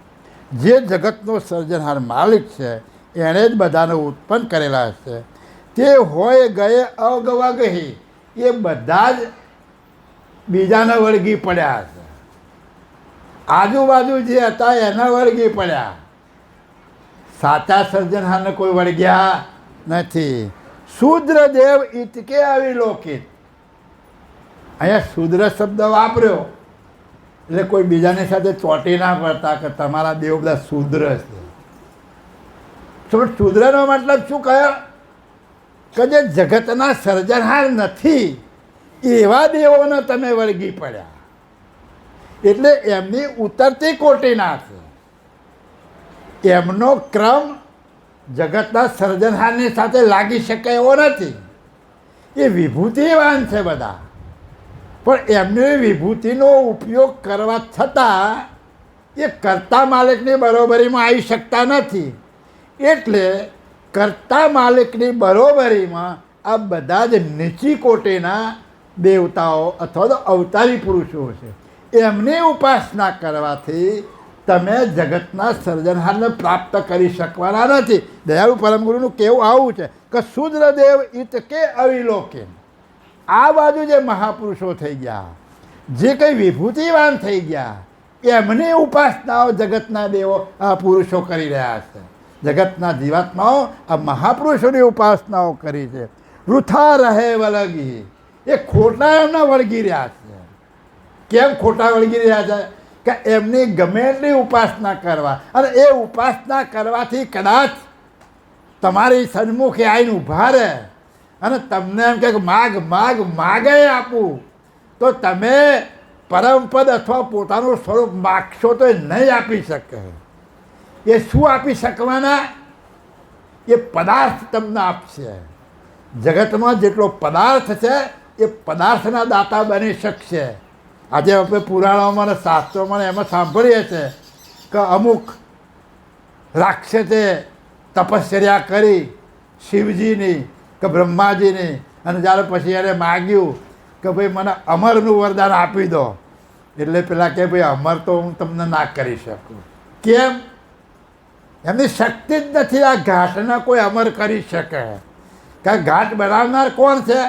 જે જગતનો સર્જનહાર માલિક છે એણે જ બધાને ઉત્પન્ન કરેલા છે. તે હોય ગયે અગવગહી એ બધા જ બીજાને વળગી પડ્યા છે. આજુબાજુ જે હતા એના વળગી પડ્યા, સાચા સર્જનહારને કોઈ વળગ્યા નથી. શૂદ્ર દેવ ઇતકે અવિલોકિત. અહીંયા શૂદ્ર શબ્દ વાપર્યો એટલે કોઈ બીજાની સાથે ચોંટી ના પડતા કે તમારા દેવ બધા શૂદ્ર છે. તો શૂદ્રનો મતલબ શું કહ્યો? કે જે જગતના સર્જનહાર નથી એવા દેવોને તમે વળગી પડ્યા. એટલે એમની ઉતરતી કોટીના છે. એમનો ક્રમ જગતના સર્જનહારની સાથે લાગી શકે એવો નથી. એ વિભૂતિવાન છે બધા, પણ એમની વિભૂતિનો ઉપયોગ કરવા છતાં એ કર્તા માલિકની બરોબરીમાં આવી શકતા નથી. એટલે કર્તા માલિકની બરોબરીમાં આ બધા જ નીચી કોટીના દેવતાઓ અથવા તો અવતારી પુરુષો છે. એમની ઉપાસના કરવાથી તમે જગતના સર્જનહારને પ્રાપ્ત કરી શકવાના નથી. દયાળુ પરમગુરુનું કહેવું આવું છે કે શૂદ્રદેવ ઇતકે અવિલોકિન. આ બાજુ જે મહાપુરુષો થઈ ગયા, જે કંઈ વિભૂતિવાન થઈ ગયા, એમની ઉપાસનાઓ જગતના દેવો આ પુરુષો કરી રહ્યા છે. જગતના જીવાત્માઓ આ મહાપુરુષોની ઉપાસનાઓ કરી છે. વૃથા રહે વલગી. એ ખોટા એમના વળગી રહ્યા છે. કેમ ખોટા વળગી રહ્યા છે? કે એમની ગમે એટલી ઉપાસના કરવા, અને એ ઉપાસના કરવાથી કદાચ તમારી સન્મુખે આવીને ઊભા રહે અને તમને એમ કે માગ માગ માગે આપું, તો તમે પરમપદ અથવા પોતાનું સ્વરૂપ માગશો તો એ નહીં આપી શકે. એ શું આપી શકવાના? એ પદાર્થ તમને આપશે. જગતમાં જેટલો પદાર્થ છે એ પદાર્થના દાતા બની શકશે. આજે આપણે પુરાણોમાં અને શાસ્ત્રોમાં એમાં સાંભળીએ છીએ કે અમુક રાક્ષસે તપશ્ચર્યા કરી શિવજીની કે બ્રહ્માજીની, અને જ્યારે પછી એણે માગ્યું કે ભાઈ મને અમરનું વરદાન આપી દો, એટલે પેલા કે ભાઈ અમર તો હું તમને ના કરી શકું. કેમ? એમની શક્તિ જ નથી આ ઘાટને કોઈ અમર કરી શકે. કે ઘાટ બનાવનાર કોણ છે?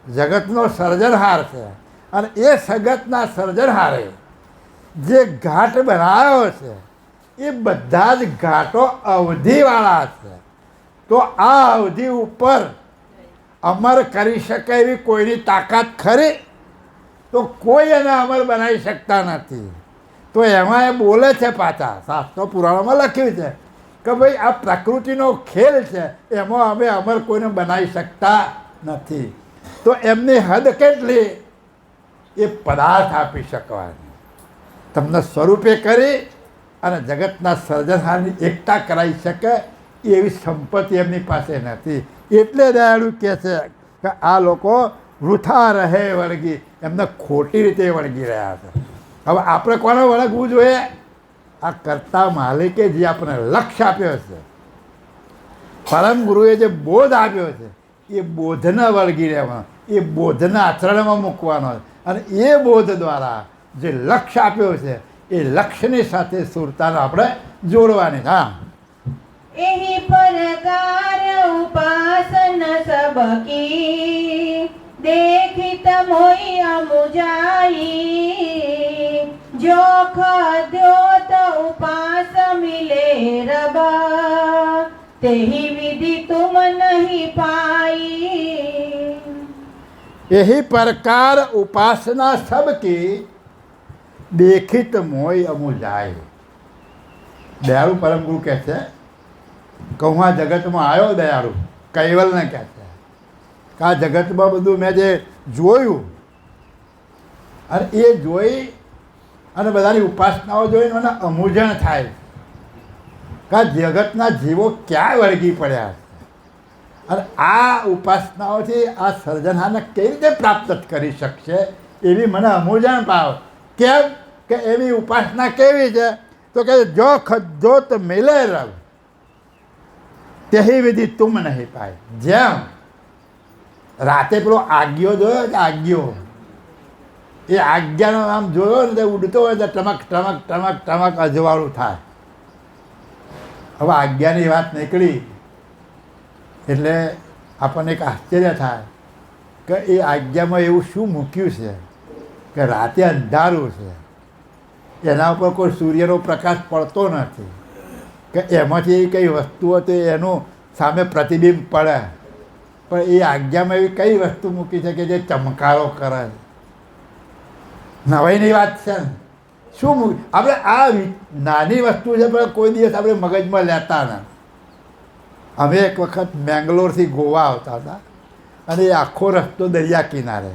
જગતનો સર્જનહાર છે. અને એ જગતના સર્જનહારે જે ઘાટ બનાવ્યો છે એ બધા જ ઘાટો અવધિવાળા છે. તો આ અવધિ ઉપર અમર કરી શકે એવી કોઈની તાકાત ખરી? તો કોઈ એને અમર બનાવી શકતા નથી. તો એમાં એ બોલે છે પાછા, શાસ્ત્રો પુરાણોમાં લખ્યું છે કે ભાઈ આ પ્રકૃતિનો ખેલ છે, એમાં અમે અમર કોઈને બનાવી શકતા નથી. તો એમની હદ કેટલી? એ પદાર્થ આપી શકવાની, તમને સ્વરૂપે કરી અને જગતના સર્જનહારની એકતા કરાવી શકે એવી સંપત્તિ એમની પાસે નથી. એટલે દયાળુ કહે છે કે આ લોકો વૃથા રહે વળગી, એમને ખોટી રીતે વળગી રહ્યા છે. હવે આપણે કોને વળગવું જોઈએ? આ કરતા માલિકે જે આપણને લક્ષ્ય આપ્યો છે, પરમ ગુરુએ જે બોધ આપ્યો છે, એ બોધને વળગી રહેવાનો, એ બોધને આચરણમાં મૂકવાનો. અને એ બોધ દ્વારા જે લક્ષ્ય આપ્યો છે એ લક્ષ્યની સાથે સુરતાને આપણે જોડવાની. હા, એહી પરકાર ઉપાસન સબકી देखित मोई अमुजाई जोख द्योत उपास मिले रबा तेहि विधि तुम नहीं पाई. यही प्रकार उपासना सबकी देखित मोय अमुजाई. दयालु परम गुरु કહે છે કે હું આ જગતમાં આવ્યો દયાળુ કૈવલને કહે છે કે આ જગતમાં બધું મેં જે જોયું અને એ જોઈ અને બધાની ઉપાસનાઓ જોઈને મને અમૂઝણ થાય કે આ જગતના જીવો ક્યાં વળગી પડ્યા છે અને આ ઉપાસનાઓથી આ સર્જનહારને કેવી રીતે પ્રાપ્ત કરી શકશે એવી મને અમૂઝણ પાવ. કેમ કે એવી ઉપાસના કેવી છે? તો કે જો ખજોત મિલે રવ તેહી વિધિ તુમ નહીં પાય. જેમ રાતે પેલો આજ્ઞો જોયો કે આજ્ઞો, એ આજ્ઞાનો આમ જોયો ને ઉડતો હોય તો ટમક ટમક ટમક ટમક અજવાળું થાય. હવે આજ્ઞાની વાત નીકળી એટલે આપણને એક આશ્ચર્ય થાય કે એ આજ્ઞામાં એવું શું મૂક્યું છે કે રાતે અંધારું છે, એના ઉપર કોઈ સૂર્યનો પ્રકાશ પડતો નથી કે એમાંથી કઈ વસ્તુઓ તો એનું સામે પ્રતિબિંબ પડે. પણ એ આજ્ઞામાં એવી કઈ વસ્તુ મૂકી છે કે જે ચમકારો કરે? નવાઈની વાત છે ને. શું મૂકી? આપણે આ નાની વસ્તુ છે પણ કોઈ દિવસ આપણે મગજમાં લેતા ને. અમે એક વખત મેંગ્લોરથી ગોવા આવતા હતા અને એ આખો રસ્તો દરિયા કિનારે,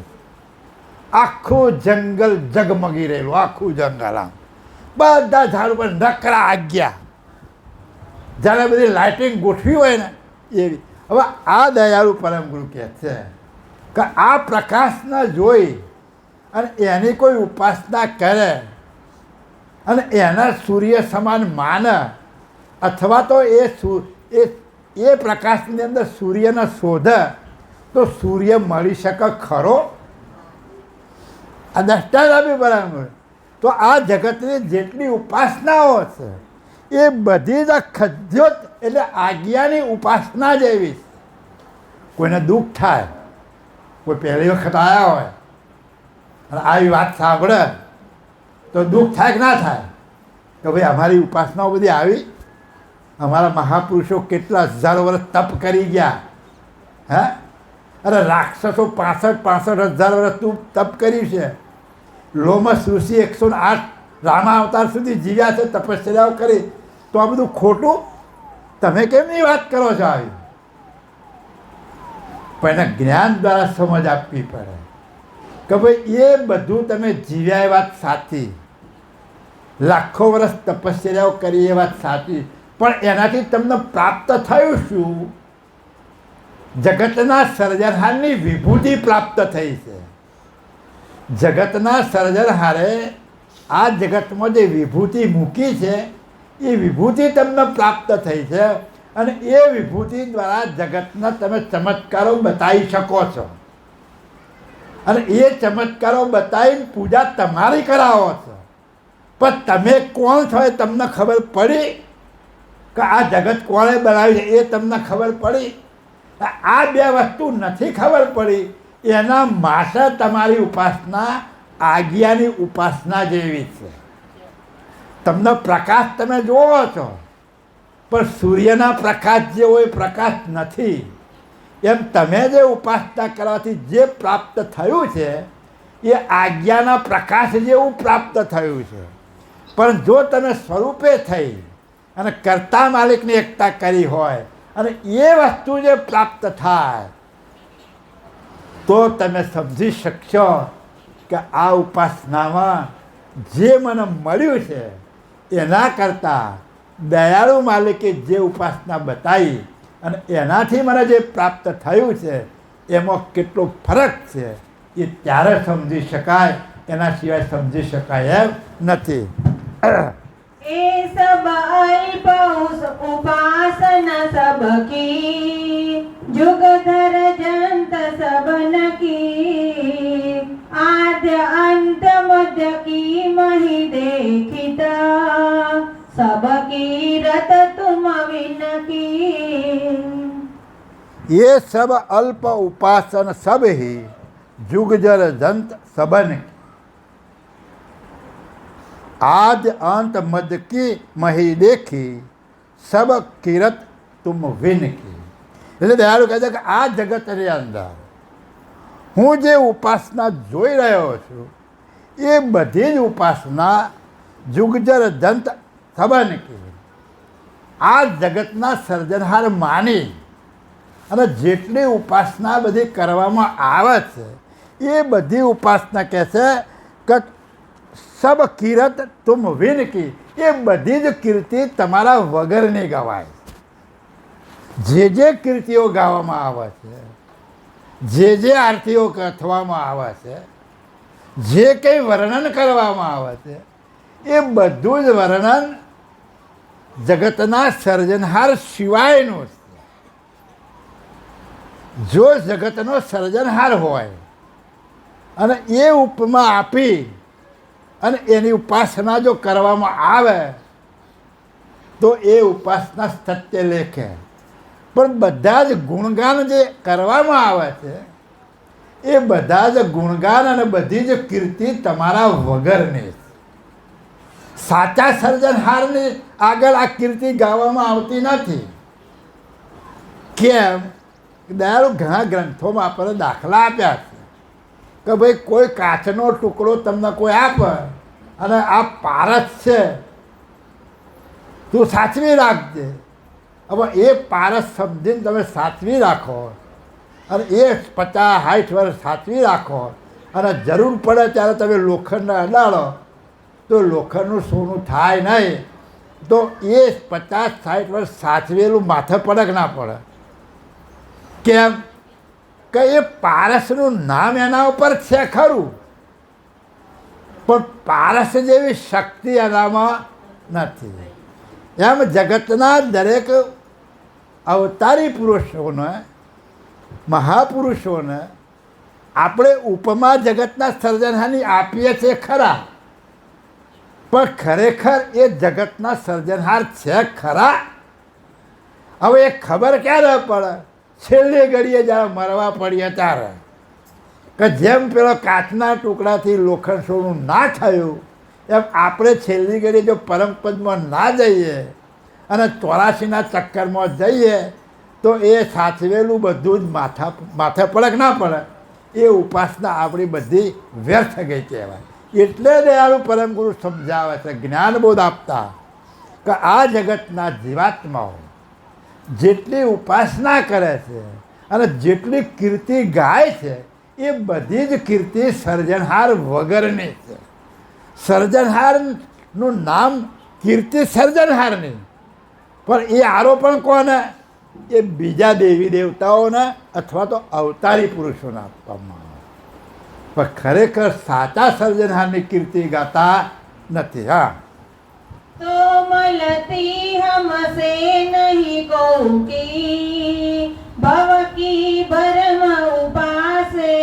આખું જંગલ ઝગમગી રહેલું, આખું જંગલ આમ બધા ઝાડ ઉપર નકરા આજ્ઞા, જ્યારે બધી લાઇટિંગ ગોઠવી હોય ને એવી. હવે આ દયાળુ પરમ ગુરુ કહે છે કે આ પ્રકાશને જોઈ અને એની કોઈ ઉપાસના કરે અને એના સૂર્ય સમાન માને, અથવા તો એ પ્રકાશની અંદર સૂર્યને શોધે તો સૂર્ય મળી શકે ખરો? આ દષ્ટાંત આપી બરાબર. તો આ જગતની જેટલી ઉપાસનાઓ છે એ બધી જ ખજ્યોત એટલે આજ્ઞાની ઉપાસના જેવી છે. કોઈને દુઃખ થાય, કોઈ પહેલી વખત આવ્યા હોય અને આવી વાત સાંભળે તો દુઃખ થાય કે ના થાય કે ભાઈ અમારી ઉપાસનાઓ બધી આવી, અમારા મહાપુરુષો કેટલા હજારો વર્ષ તપ કરી ગયા. હે, અરે રાક્ષસો 65,000 વર્ષ તું તપ કર્યું છે. લોમસ ઋષિ 108 રામા અવતાર સુધી જીવ્યા છે, તપસ્યાઓ કરી, તો આ બધું ખોટું? તમે કેમની વાત કરો છો આવી? પણ એના જ્ઞાન દ્વારા સમજ આપવી પડે કે ભાઈ એ બધું તમે જીવ્યા એ વાત સાચી, લાખો વર્ષ તપસ્યાઓ કરી એ વાત સાચી, પણ એનાથી તમને પ્રાપ્ત થયું શું? જગતના સર્જનહારની વિભૂતિ પ્રાપ્ત થઈ છે. જગતના સર્જનહારે આ જગતમાં જે વિભૂતિ મૂકી છે એ વિભૂતિ તમને પ્રાપ્ત થઈ છે અને એ વિભૂતિ દ્વારા જગતના તમે ચમત્કારો બતાવી શકો છો અને એ ચમત્કારો બતાવીને પૂજા તમારી કરાવો છો. પણ તમે કોણ છો એ તમને ખબર પડી? કે આ જગત કોણે બનાવ્યું છે એ તમને ખબર પડી? આ બે વસ્તુ નથી ખબર પડી, એના માટે તમારી ઉપાસના આજ્ઞાની ઉપાસના જેવી છે. તમને પ્રકાશ તમે જોવો છો, પણ સૂર્યના પ્રકાશ જેવો એ પ્રકાશ નથી. એમ તમે જે ઉપાસના કરવાથી જે પ્રાપ્ત થયું છે એ આજ્ઞાના પ્રકાશ જેવું પ્રાપ્ત થયું છે. પણ જો તમે સ્વરૂપે થઈ અને કર્તા માલિકની એકતા કરી હોય અને એ વસ્તુ જે પ્રાપ્ત થાય તો તમે સમજી શકશો કે આ ઉપાસનામાં જે મને મળ્યું છે એના કરતાં દયાળુ માલિકે જે ઉપાસના બતાવી અને એનાથી મને જે પ્રાપ્ત થયું છે એમાં કેટલો ફરક છે એ ત્યારે સમજી શકાય, એના સિવાય સમજી શકાય એમ નથી. એ સબ અલ્પ ઉપાસના સબકી જુગધર જંત સબન કી આદ્ય અંત મધ્ય કી મહી દેખિતા સબકી રત તુમ વિનકી. ये सब अल्प उपासन सब ही जुग जर जंत सबन आद अंत मद की मही देखी सब किरत तुम विन की. એટલે દયાળુ કહે છે કે આ જગતની અંદર હું જે ઉપાસના જોઈ રહ્યો છું એ બધી જ ઉપાસના જુગજર જંત સબન કી, આ જગતના સર્જનહાર માની અને જેટલી ઉપાસના બધી કરવામાં આવે છે એ બધી ઉપાસના કહે છે કે સબ કિરત તુમ વિન કી, એ બધી જ કીર્તિ તમારા વગરની ગવાય. જે કીર્તિઓ ગાવામાં આવે છે, જે આરતીઓ કથવામાં આવે છે, જે કંઈ વર્ણન કરવામાં આવે છે એ બધું જ વર્ણન જગતના સર્જનહાર સિવાયનું છે. જો જગતનો સર્જનહાર હોય અને એ ઉપમા આપી અને એની ઉપાસના જો કરવામાં આવે તો એ ઉપાસના સત્ય લેખે. પણ બધા જ ગુણગાન જે કરવામાં આવે છે એ બધા જ ગુણગાન અને બધી જ કીર્તિ તમારા વગરની. સાચા સર્જનહારની આગળ આ કીર્તિ ગાવામાં આવતી નથી. કેમ? દયાળુ ઘણા ગ્રંથોમાં આપણને દાખલા આપ્યા છે કે ભાઈ કોઈ કાચનો ટુકડો તમને કોઈ આપે અને આ પારસ છે તું સાચવી રાખજે. હવે એ પારસ સમજીને તમે સાચવી રાખો અને એ 50-60 વર્ષ સાચવી રાખો અને જરૂર પડે ત્યારે તમે લોખંડને અડાડો તો લોખંડનું સોનું થાય નહીં. તો એ 50-60 વર્ષ સાચવેલું માથે પડે કે ના પડે? કેમ કે એ પારસનું નામ એના ઉપર છે ખરું, પણ પારસ જેવી શક્તિ એનામાં નથી. એમ જગતના દરેક અવતારી પુરુષોને, મહાપુરુષોને આપણે ઉપમા જગતના સર્જનહારની આપીએ છીએ ખરા, પણ ખરેખર એ જગતના સર્જનહાર છે ખરા? હવે એ ખબર ક્યારે પડે? છેલ્લી ઘડીએ જ્યારે મરવા પડીએ ત્યારે. કે જેમ પેલો કાચના ટુકડાથી લોખંડ સોનું ના થયું એમ આપણે છેલ્લી ઘડીએ જો પરમપદમાં ના જઈએ અને 84ના ચક્કરમાં જઈએ તો એ સાચવેલું બધું જ માથે પડે કે ના પડે? એ ઉપાસના આપણી બધી વ્યર્થ ગઈ કહેવાય. એટલે દયાળુ પરમગુરુ સમજાવે છે જ્ઞાનબોધ આપતા કે આ જગતના જીવાત્માઓ જેટલી ઉપાસના કરે છે અને જેટલી કીર્તિ ગાય છે એ બધી જ કીર્તિ સર્જનહાર વગરની છે. સર્જનહારનું નામ કીર્તિ સર્જનહારની, પણ એ આરોપણ કોને? એ બીજા દેવી દેવતાઓને અથવા તો અવતારી પુરુષોને આપવામાં આવે. પણ ખરેખર સાચા સર્જનહારની કીર્તિ ગાતા નથી. હા, तो मलती हमसे नहीं को की भव की भरम उपासे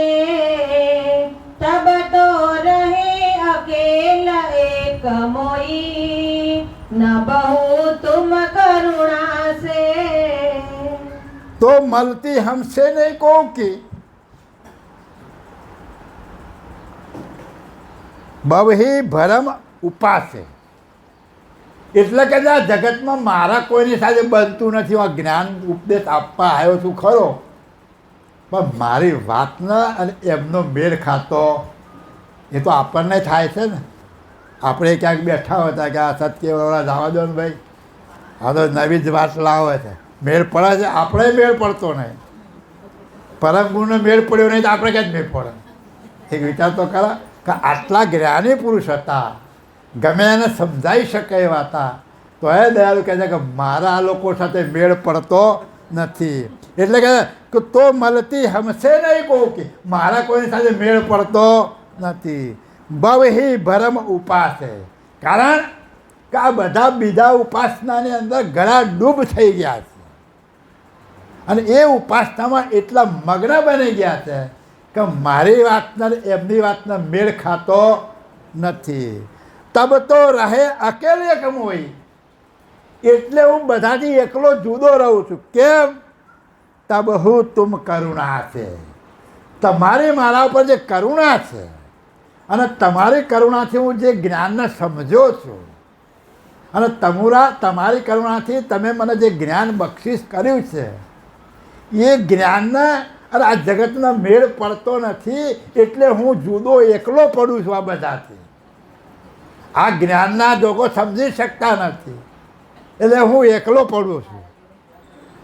तब तो रहे अकेला एक मोई न बहु तुम करुणा तो मलती हमसे नहीं को की બવહી ભરમ ઉપાસે. એટલે કે આ જગતમાં મારા કોઈની સાથે બનતું નથી. હું જ્ઞાન ઉપદેશ આપવા આવ્યો છું ખરો, પણ મારી વાતના અને એમનો મેળ ખાતો એ તો આપણને થાય છે ને. આપણે ક્યાંક બેઠા હતા કે આ સત્યવાળા જવા દો ને ભાઈ, આ તો નવી જ વાત લાવે છે, મેળ પડે છે. આપણે મેળ પડતો નહીં, પરમ ગુણનો મેળ પડ્યો નહીં તો આપણે ક્યાં જ મેળ પડે. એક વિચાર તો ખરા કે આટલા જ્ઞાની પુરુષ હતા, ગમે એને સમજાઈ શકે એવા હતા, તો એ દયાળુ કહે છે કે મારા આ લોકો સાથે મેળ પડતો નથી. એટલે કે તો મળતી હમશે નહીં કહું કે મારા કોઈની સાથે મેળ પડતો નથી. બવહી ભરમ ઉપાસે. કારણ કે આ બધા બીજા ઉપાસનાની અંદર ઘણા ડૂબ થઈ ગયા છે અને એ ઉપાસનામાં એટલા મગ્ન બની ગયા છે કે મારી વાતના એમની વાતના મેળ ખાતો નથી. તબ તો રહે અકેલે કમોઈ. એટલે હું બધાથી એકલો જુદો રહું છું. કેમ? તબ હું તુમ કરુણા છે. તમારી મારા ઉપર જે કરુણા છે અને તમારી કરુણાથી હું જે જ્ઞાનને સમજો છું અને તમારી કરુણાથી તમે મને જે જ્ઞાન બક્ષિસ કર્યું છે એ જ્ઞાનને અને આ જગતનો મેળ પડતો નથી. એટલે હું જુદો એકલો પડું છું આ બધાથી. આ જ્ઞાનના લોકો સમજી શકતા નથી એટલે હું એકલો પડું છું.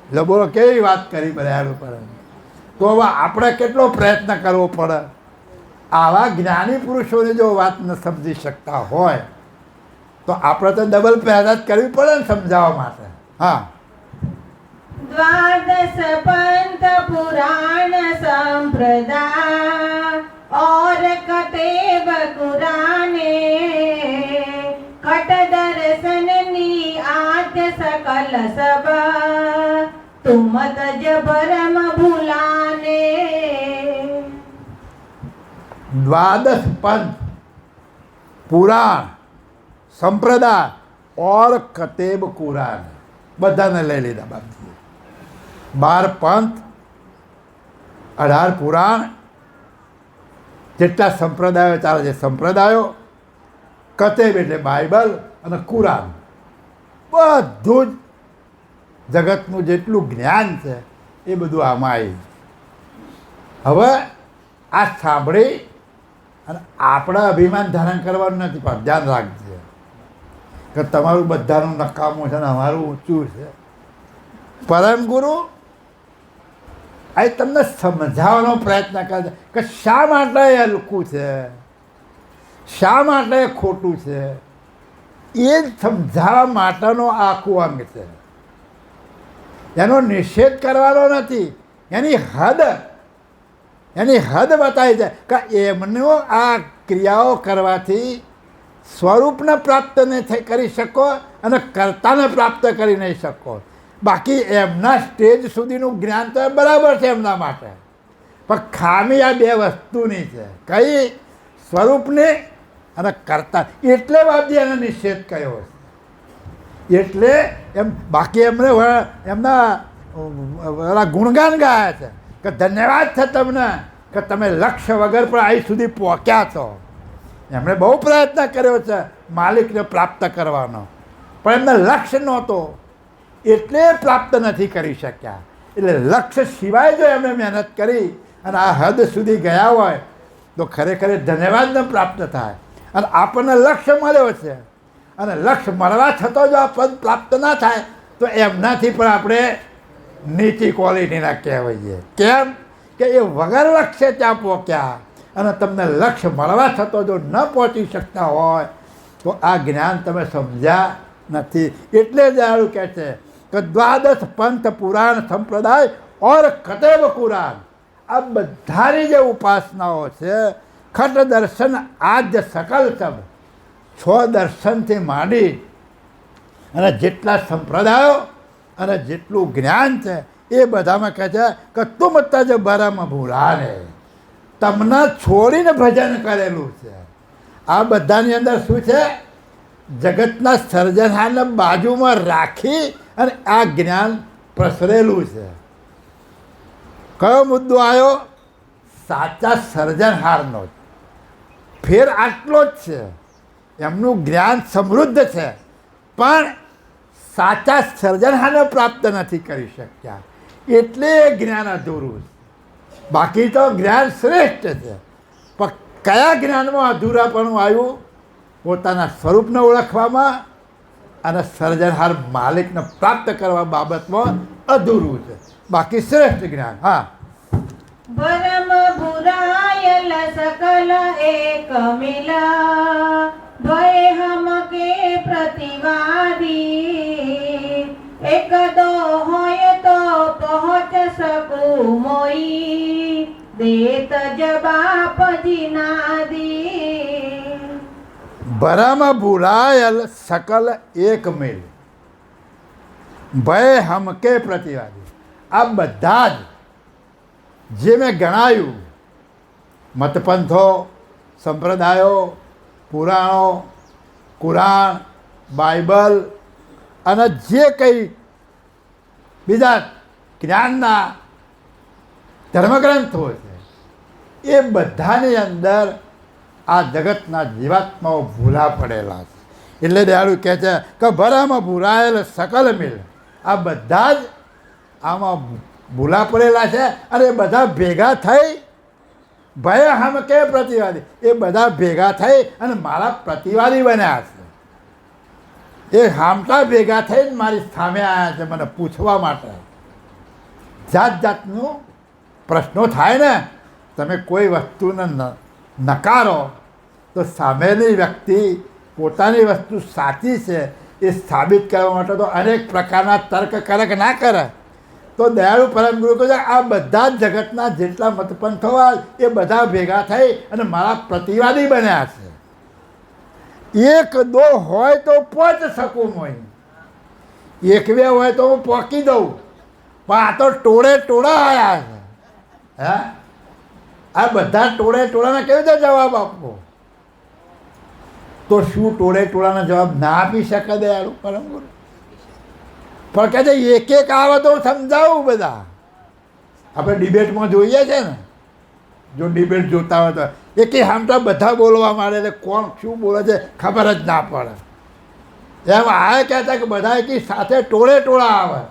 એટલે બોલો કેવી વાત કરી બધા ઉપર. તો હવે આપણે કેટલો પ્રયત્ન કરવો પડે. આવા જ્ઞાની પુરુષોની જો વાત ન સમજી શકતા હોય તો આપણે તો ડબલ મહેનત કરવી પડે ને સમજાવવા માટે. હા, द्वादश पंथ पुराण संप्रदाय और कतेब कुराने कट दर्शन नी आद्य सकल सब तुम तज भरम भूलाने. द्वादश पंथ पुराण संप्रदाय और कतेब कुरान બધાને લઈ લીધા બાપજી. 12 પંથ, 18 પુરાણ, જેટલા સંપ્રદાયો ચાલે છે સંપ્રદાયો, કતેબ એટલે બાઇબલ અને કુરાન, બધું જ જગતનું જેટલું જ્ઞાન છે એ બધું આમાં આવી. હવે આ સાંભળી અને આપણે અભિમાન ધારણ કરવાનું નથી, પણ ધ્યાન રાખજે કે તમારું બધાનું નકામું છે ને અમારું ઊંચું છે. પરમ ગુરુ આ તમને સમજાવવાનો પ્રયત્ન કરે છે કે શા માટે એ હલકું છે, શા માટે એ ખોટું છે, એ જ સમજાવવા માટેનો આખું અંગ છે. એનો નિષેધ કરવાનો નથી, એની હદ બતાવી છે કે એમનો આ ક્રિયાઓ કરવાથી સ્વરૂપને પ્રાપ્ત નહીં કરી શકો અને કર્તાને પ્રાપ્ત કરી નહીં શકો. બાકી એમના સ્ટેજ સુધીનું જ્ઞાન તો બરાબર છે એમના માટે, પણ ખામી આ બે વસ્તુની છે. કઈ? સ્વરૂપની અને કર્તા. એટલે બાબજી એનો નિષેધ કર્યો છે. એટલે એમ બાકી એમને એમના ગુણગાન ગાયા છે કે ધન્યવાદ છે તમને કે તમે લક્ષ્ય વગર પણ અહીં સુધી પહોંચ્યા છો. એમણે બહુ પ્રયત્ન કર્યો છે માલિકને પ્રાપ્ત કરવાનો, પણ એમને લક્ષ્ય નહોતો એટલે પ્રાપ્ત નથી કરી શક્યા. એટલે લક્ષ્ય સિવાય જો એમણે મહેનત કરી અને આ હદ સુધી ગયા હોય તો ખરેખર ધન્યવાદને પ્રાપ્ત થાય. અને આપણને લક્ષ્ય મળ્યો છે અને લક્ષ્ય મળવા છતાં જો આ પદ પ્રાપ્ત ના થાય તો એમનાથી પણ આપણે નીચી ક્વોલિટીના કહેવાઈએ. કેમ કે એ વગર લક્ષ્ય ત્યાં પહોંચ્યા અને તમને લક્ષ્ય મળવા છતાં જો ન પહોંચી શકતા હોય તો આ જ્ઞાન તમે સમજ્યા નથી. એટલે જ આવું કહે છે કે દ્વાદશ પંથ પુરાણ સંપ્રદાય ઓર કતેબ કુરાન, આ બધાની જે ઉપાસનાઓ છે, ખટ દર્શન આદ્ય સકલ સબ, 6 દર્શનથી માંડી અને જેટલા સંપ્રદાયો અને જેટલું જ્ઞાન છે એ બધામાં કહે છે કે તુમ તજ ભરમ ભૂલાને, તમને છોડીને ભજન કરેલું છે. આ બધાની અંદર શું છે? જગતના સર્જનહારને બાજુમાં રાખી અને આ જ્ઞાન પ્રસરેલું છે. કયો મુદ્દો આવ્યો? સાચા સર્જનહારનો. ફેર આટલો જ છે, એમનું જ્ઞાન સમૃદ્ધ છે, પણ સાચા સર્જનહારને પ્રાપ્ત નથી કરી શક્યા, એટલે એ જ્ઞાન અધૂરું છે. બાકી તો જ્ઞાન શ્રેષ્ઠ છે, પણ કયા જ્ઞાનમાં અધૂરાપણું આવ્યું? પોતાના સ્વરૂપને ઓળખવામાં અને સર્જનહાર માલિકને પ્રાપ્ત કરવા બાબતમાં અધૂરું છે. બાકી શ્રેષ્ઠ જ્ઞાન. હા, ભરમ ભુરાયલ સકલ એક મિલા, ભય હમ કે પ્રતિવાદી, એક દો હોય તો પહોંચ શકું મોઈ, દેત જવાબ જીનાદી. ભરમ ભૂલાયલ સકલ એક મિલ, ભય હમકે પ્રતિવાદી. આ બધા જ જે મેં ગણાયું, મતપંથો, સંપ્રદાયો, પુરાણો, કુરાન, બાઇબલ અને જે કંઈ બીજા જ્ઞાનના ધર્મગ્રંથો છે, એ બધાની અંદર આ જગતના જીવાત્માઓ ભૂલા પડેલા છે. એટલે દયાળુ કહે છે કે ભરામાં ભૂલાયેલ સકલ મિલ, આ બધા જ આમાં ભૂલા પડેલા છે. અને એ બધા ભેગા થઈ ભય હમ કે પ્રતિવાદી, એ બધા ભેગા થઈ અને મારા પ્રતિવાદી બન્યા છે. એ હામટા ભેગા થઈને મારી સામે આવ્યા છે મને પૂછવા માટે. જાત જાતનું પ્રશ્નો થાય ને. તમે કોઈ વસ્તુને નકારો તો સામેની વ્યક્તિ પોતાની વસ્તુ સાચી છે એ સાબિત કરવા માટે તો અનેક પ્રકારના તર્ક કરક ના કરે. તો દયાળુ પરમ ગુરુ કહે છે આ બધા જ જગતના જેટલા મતપંથો હોય એ બધા ભેગા થઈ અને મારા પ્રતિવાદી બન્યા છે. એક દો હોય તો પહોંચ શકું હું, એક બે હોય તો હું પહોંચી દઉં, પણ આ તો ટોળે ટોળા આવ્યા છે. હે, આ બધા ટોળે ટોળાને કેવી રીતે જવાબ આપવો? તો શું ટોળે ટોળાના જવાબ ના આપી શકે દયાળુ પરમ ગુરુ? પણ કહે છે એક એક આવે તો સમજાવું બધા. આપણે ડિબેટમાં જોઈએ છે ને, જો ડિબેટ જોતા હોય તો એકે હામટા બધા બોલવા માંડે એટલે કોણ શું બોલે છે ખબર જ ના પડે. એમ આ કહેતા કે બધા એકી સાથે ટોળે ટોળા આવે,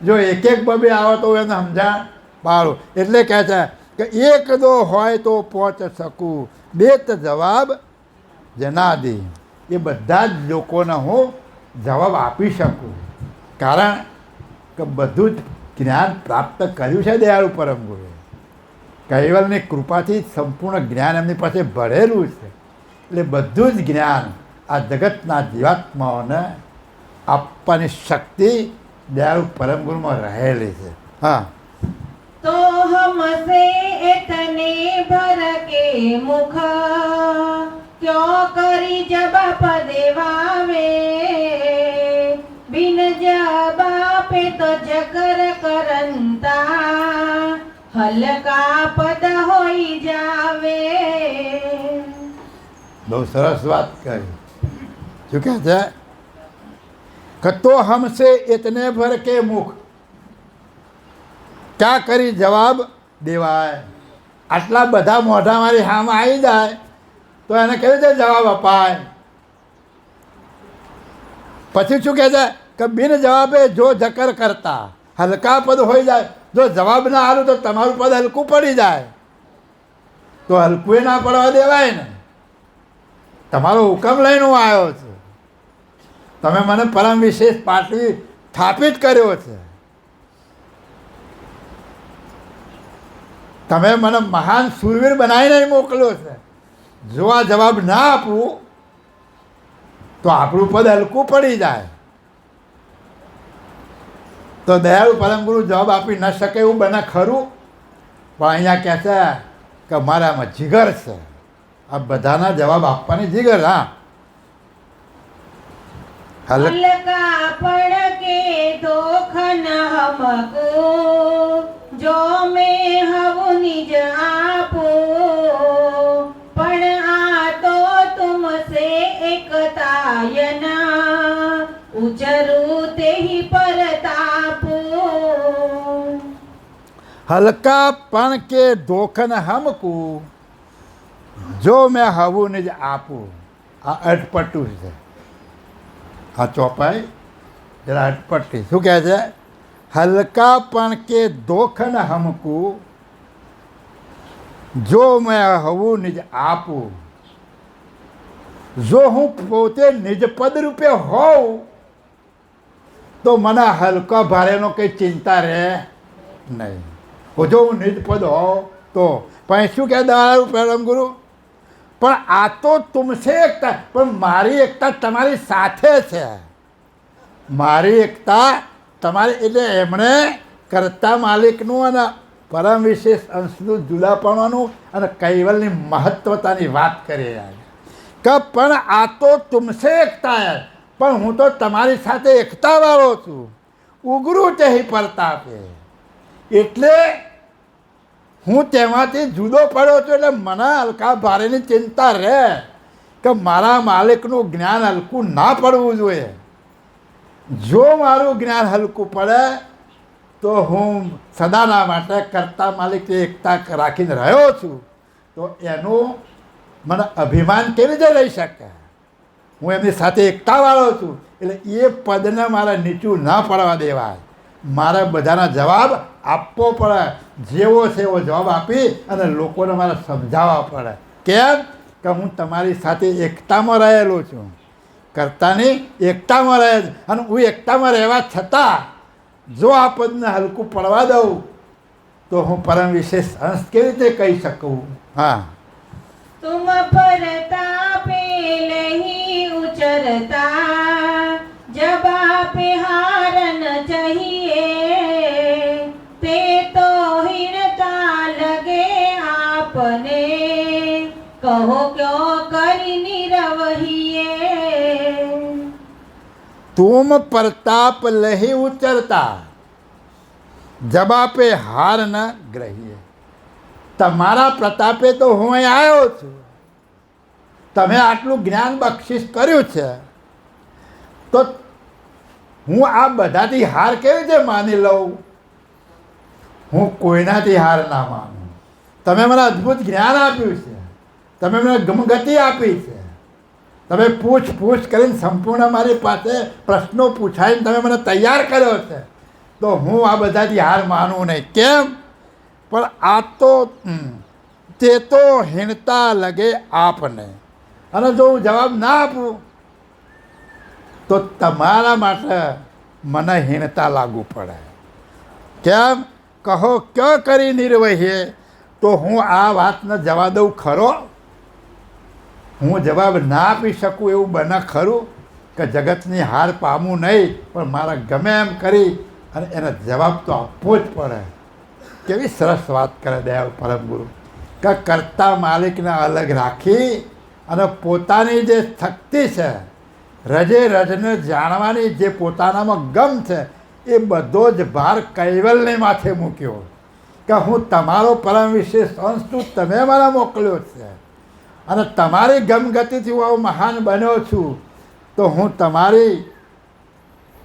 જો એક એક બબે આવે તો એને સમજાણ પાડું. એટલે કહે છે કે એક દો હોય તો પહોંચ શકું, બે તો જવાબ જનાદી. એ બધા જ લોકોને હું જવાબ આપી શકું, કારણ કે બધું જ જ્ઞાન પ્રાપ્ત કર્યું છે દયાળુ પરમ ગુરુએ. કૈવલની કૃપાથી સંપૂર્ણ જ્ઞાન એમની પાસે ભરેલું છે. એટલે બધું જ જ્ઞાન આ જગતના જીવાત્માઓને આપવાની શક્તિ દયાળુ પરમ ગુરુમાં રહેલી છે. હા, तो हमसे इतने भर के मुख, क्यों करी जवाब देवावे, बिन जवाबे तो जकर करंता, हलका पद होई जावे. બહુ સરસ વાત કરી. શું કહે છે કે તો હમસે ઇતને ભર કે મુખ, ક્યાં કરી જવાબ દેવાય? આટલા બધા મોઢા મારી હામાં આવી જાય તો એને કેવી રીતે જવાબ અપાય? પછી શું કહે છે કે બિન જવાબે જો જકર કરતા, હલકા પદ હોઈ જાય. જો જવાબ ના હાલું તો તમારું પદ હલકું પડી જાય, તો હલકું ના પડવા દેવાય ને. તમારો હુકમ લઈને હું આવ્યો છું, તમે મને પરમ વિશેષ પાટવી સ્થાપિત કર્યો છે, તમે મને મહાન શૂરવીર બનાવીને મોકલ્યો છે. જો આ જવાબ ના આપવું તો આપણું પદ હલકું પડી જાય. તો દયાળુ પરમ ગુરુ જવાબ આપી ન શકે એવું બને ખરું? પણ અહીંયા કહે છે કે મારામાં જીગર છે, આ બધાના જવાબ આપવાની જીગર. હા, हलका पड़ के दोखन हमको, जो मैं हव निज आपो, पण आ तो तुमसे एकतायना, उचरू ते ही परतापो. હલકાપણ કે ધોખન હમકું જો મેં હવું ને જ આપું. આ અટપટું છે, આ ચોપાઈ જરા અટપટી. શું કહે છે? હલકાપણ કે ધોખન હમકું જો મેં હવું નિજ આપું. જો હું પોતે નિજપદ રૂપે હોઉં તો મને હલકા ભારેનો કંઈ ચિંતા રહે નહીં. જો હું નિજપદ હોઉં તો પણ શું કહે દયાળુ પરમ ગુરુ? પણ આ તો તુમસે એકતા, પણ મારી એકતા તમારી સાથે છે. મારી એકતા તમારી, એટલે એમણે કર્તા માલિકનું અને પરમ વિશેષ અંશનું જુદાપણાનું અને કૈવલની મહત્વતાની વાત કરી રહ્યા કે પણ આ તો તુમસે એકતા હે, પણ હું તો તમારી સાથે એકતાવાળો છું. ઉગરું તેહી પ્રતાપે, એટલે હું તેમાંથી જુદો પડ્યો છું. એટલે મને હલકા ભારેની ચિંતા રહે કે મારા માલિકનું જ્ઞાન હલકું ના પડવું જોઈએ. જો મારું જ્ઞાન હલકું પડે તો હું સદાના માટે કર્તા માલિકની એકતા રાખીને રહ્યો છું, તો એનું મને અભિમાન કેવી રીતે લઈ શકે? હું એમની સાથે એકતાવાળો છું, એટલે એ પદને મારે નીચું ના પડવા દેવાય. મારે બધાના જવાબ આપવો પડે, જેવો છે એવો જવાબ આપી અને લોકોને મારે સમજાવવા પડે. કેમ કે હું તમારી સાથે એકતામાં રહેલો છું, કર્તાની એકતામાં રહે છે. અને હું એકતામાં રહેવા છતાં જો આ પદને હલકું પડવા દઉં તો હું પરમ વિશેષ અંશ કેવી રીતે કહી શકું? હા, तुम परतापे नहीं उचरता, जब आप हार न चाहिए, ते तो हीनता लगे आपने, कहो क्यों करी निरवहिए. तुम प्रताप लही उचरता, जब आपे हार न ગ્રહીએ. તમારા પ્રતાપે તો હું અહીં આવ્યો છું, તમે આટલું જ્ઞાન બક્ષિસ કર્યું છે, તો હું આ બધાથી હાર કેવી રીતે માની લઉં? હું કોઈનાથી હાર ના માનું. તમે મને અદ્ભુત જ્ઞાન આપ્યું છે, તમે મને ગમગતિ આપી છે, તમે પૂછ કરીને સંપૂર્ણ મારી પાસે પ્રશ્નો પૂછાઈને તમે મને તૈયાર કર્યો છે, તો હું આ બધાથી હાર માનું નહીં. કેમ? પણ આ તો તે તો હીણતા લગે આપને. અને જો હું જવાબ ના આપું તો તમારા માટે મને હીણતા લાગુ પડે. કેમ? કહો ક્યાં કરી નિર્વહીએ. તો હું આ વાતને જવા દઉં ખરો? હું જવાબ ના આપી શકું એવું બને ખરું કે જગતની હાર પામું નહીં, પણ મારે ગમે એમ કરી અને એને જવાબ તો આપવો જ પડે. કેવી સરસ વાત કરે દયાળ પરમ ગુરુ કે કર્તા માલિકને અલગ રાખી અને પોતાની જે શક્તિ છે, રજે રજને જાણવાની જે પોતાનામાં ગમ છે, એ બધો જ ભાર કૈવલને માથે મૂક્યો કે હું તમારો પરમ વિશેષ અંશ છું, તમે મને મોકલ્યો છે અને તમારી ગમગતિથી હું આવો મહાન બન્યો છું, તો હું તમારી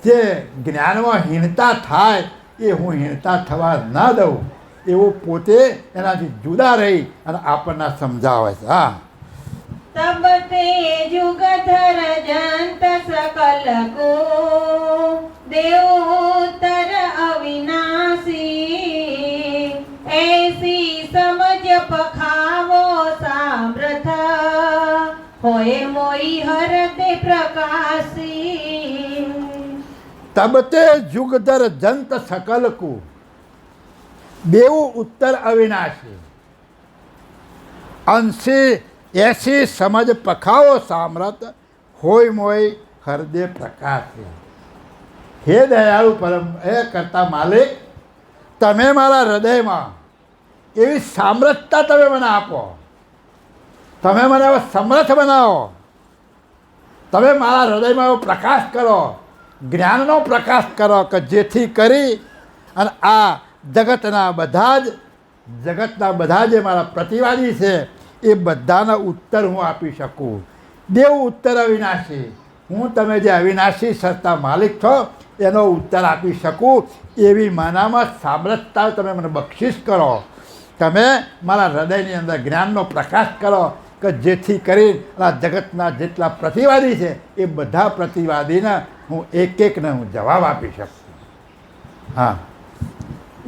જે જ્ઞાનમાં હીનતા થાય એ હું હીનતા થવા ના દઉં, એવું પોતે એનાથી જુદા રહી અને આપણને સમજાવે છે. હા, तब ते जुगधर जंत सकल को, देवोत्तर अविनाशी, ऐसी समझ पखावो सामर्थ, होए मोई हरते प्रकाशी. तब ते जुगधर जंत सकल को, देव उत्तर अविनाशी, अंशी ऐसी समझ पखाओ सामर्थ, होय मोय हृदय प्रकाश. હે દયાળુ પરમ, હે કરતા માલિક, તમે મારા હૃદયમાં એવી સામર્થતા તમે મને આપો, તમે મને હવે સમર્થ બનાવો, તમે મારા હૃદયમાં એવો પ્રકાશ કરો, જ્ઞાનનો પ્રકાશ કરો કે જેથી કરી અને આ જગતના બધા જે મારા પ્રતિવાદી છે એ બધાના ઉત્તર હું આપી શકું. દેવ ઉત્તર અવિનાશી, હું તમે જે અવિનાશી સત્તા માલિક છો એનો ઉત્તર આપી શકું એવી માનામાં સામ્રતતા તમે મને બક્ષિસ કરો. તમે મારા હૃદયની અંદર જ્ઞાનનો પ્રકાશ કરો કે જેથી કરી આ જગતના જેટલા પ્રતિવાદી છે એ બધા પ્રતિવાદીને હું એક એકને હું જવાબ આપી શકું. હા.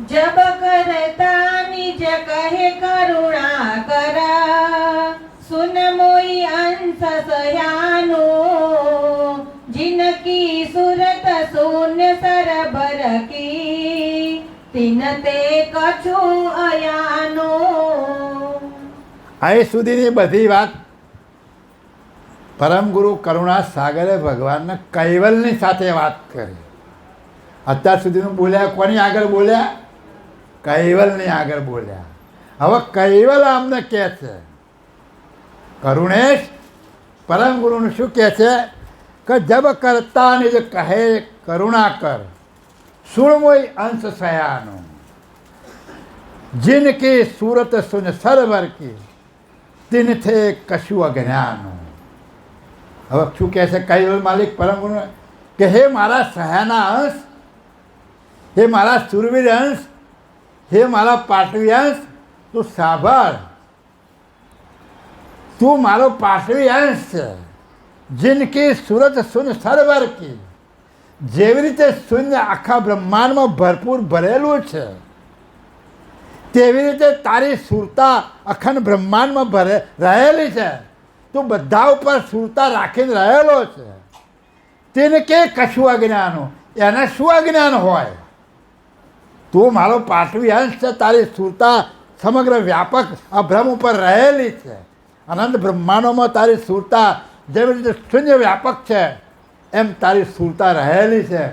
જબ કરતા નિજ કહે કરુણા કરા સુન મોઈ અંશ સયાનો जिनकी सूरत शून्य सरबर की तिन ते कछु अयानो. અહીં સુધીની બધી વાત પરમ ગુરુ કરુણા સાગરે ભગવાનને કૈવલની સાથે વાત કરી. અત્યાર સુધીનું બોલ્યા કોની આગળ બોલ્યા? કૈવલની આગળ બોલ્યા. હવે કૈવલ અમને કહે છે, કરુણેશ પરમ ગુરુનું શું કહે છે કે જબ કરતા નિજ કહે કરુણા કર સુણમોય અંશ સયાનો जिनकी सूरत सुन सरवर की तिन थे कशु अज्ञानो. હવે શું કહે છે કૈવલ માલિક પરમ ગુરુ કે હે મારા સહાના અંશ, હે મારા સુરવીર અંશ, હે મારા પાટવી અંશ, તું સાંભળ, તું મારો પાટવી અંશ છે. जिनकी सूरत सुन सरवर की, જેવી રીતે શૂન્ય આખા બ્રહ્માંડમાં ભરપૂર ભરેલું છે તેવી રીતે તારી સુરતા અખંડ બ્રહ્માંડમાં રહેલી છે. તું બધા ઉપર સુરતા રાખીને રહેલો છે. તેને કે કશું અજ્ઞાનો, એને શું અજ્ઞાન હોય? તું મારો પાટવી અંશ છે, તારી સુરતા સમગ્ર વ્યાપક આ બ્રહ્મ ઉપર રહેલી છે. અનંત બ્રહ્માંડોમાં તારી સુરતા જેવી રીતે શૂન્ય વ્યાપક છે એમ તારી સુરતા રહેલી છે.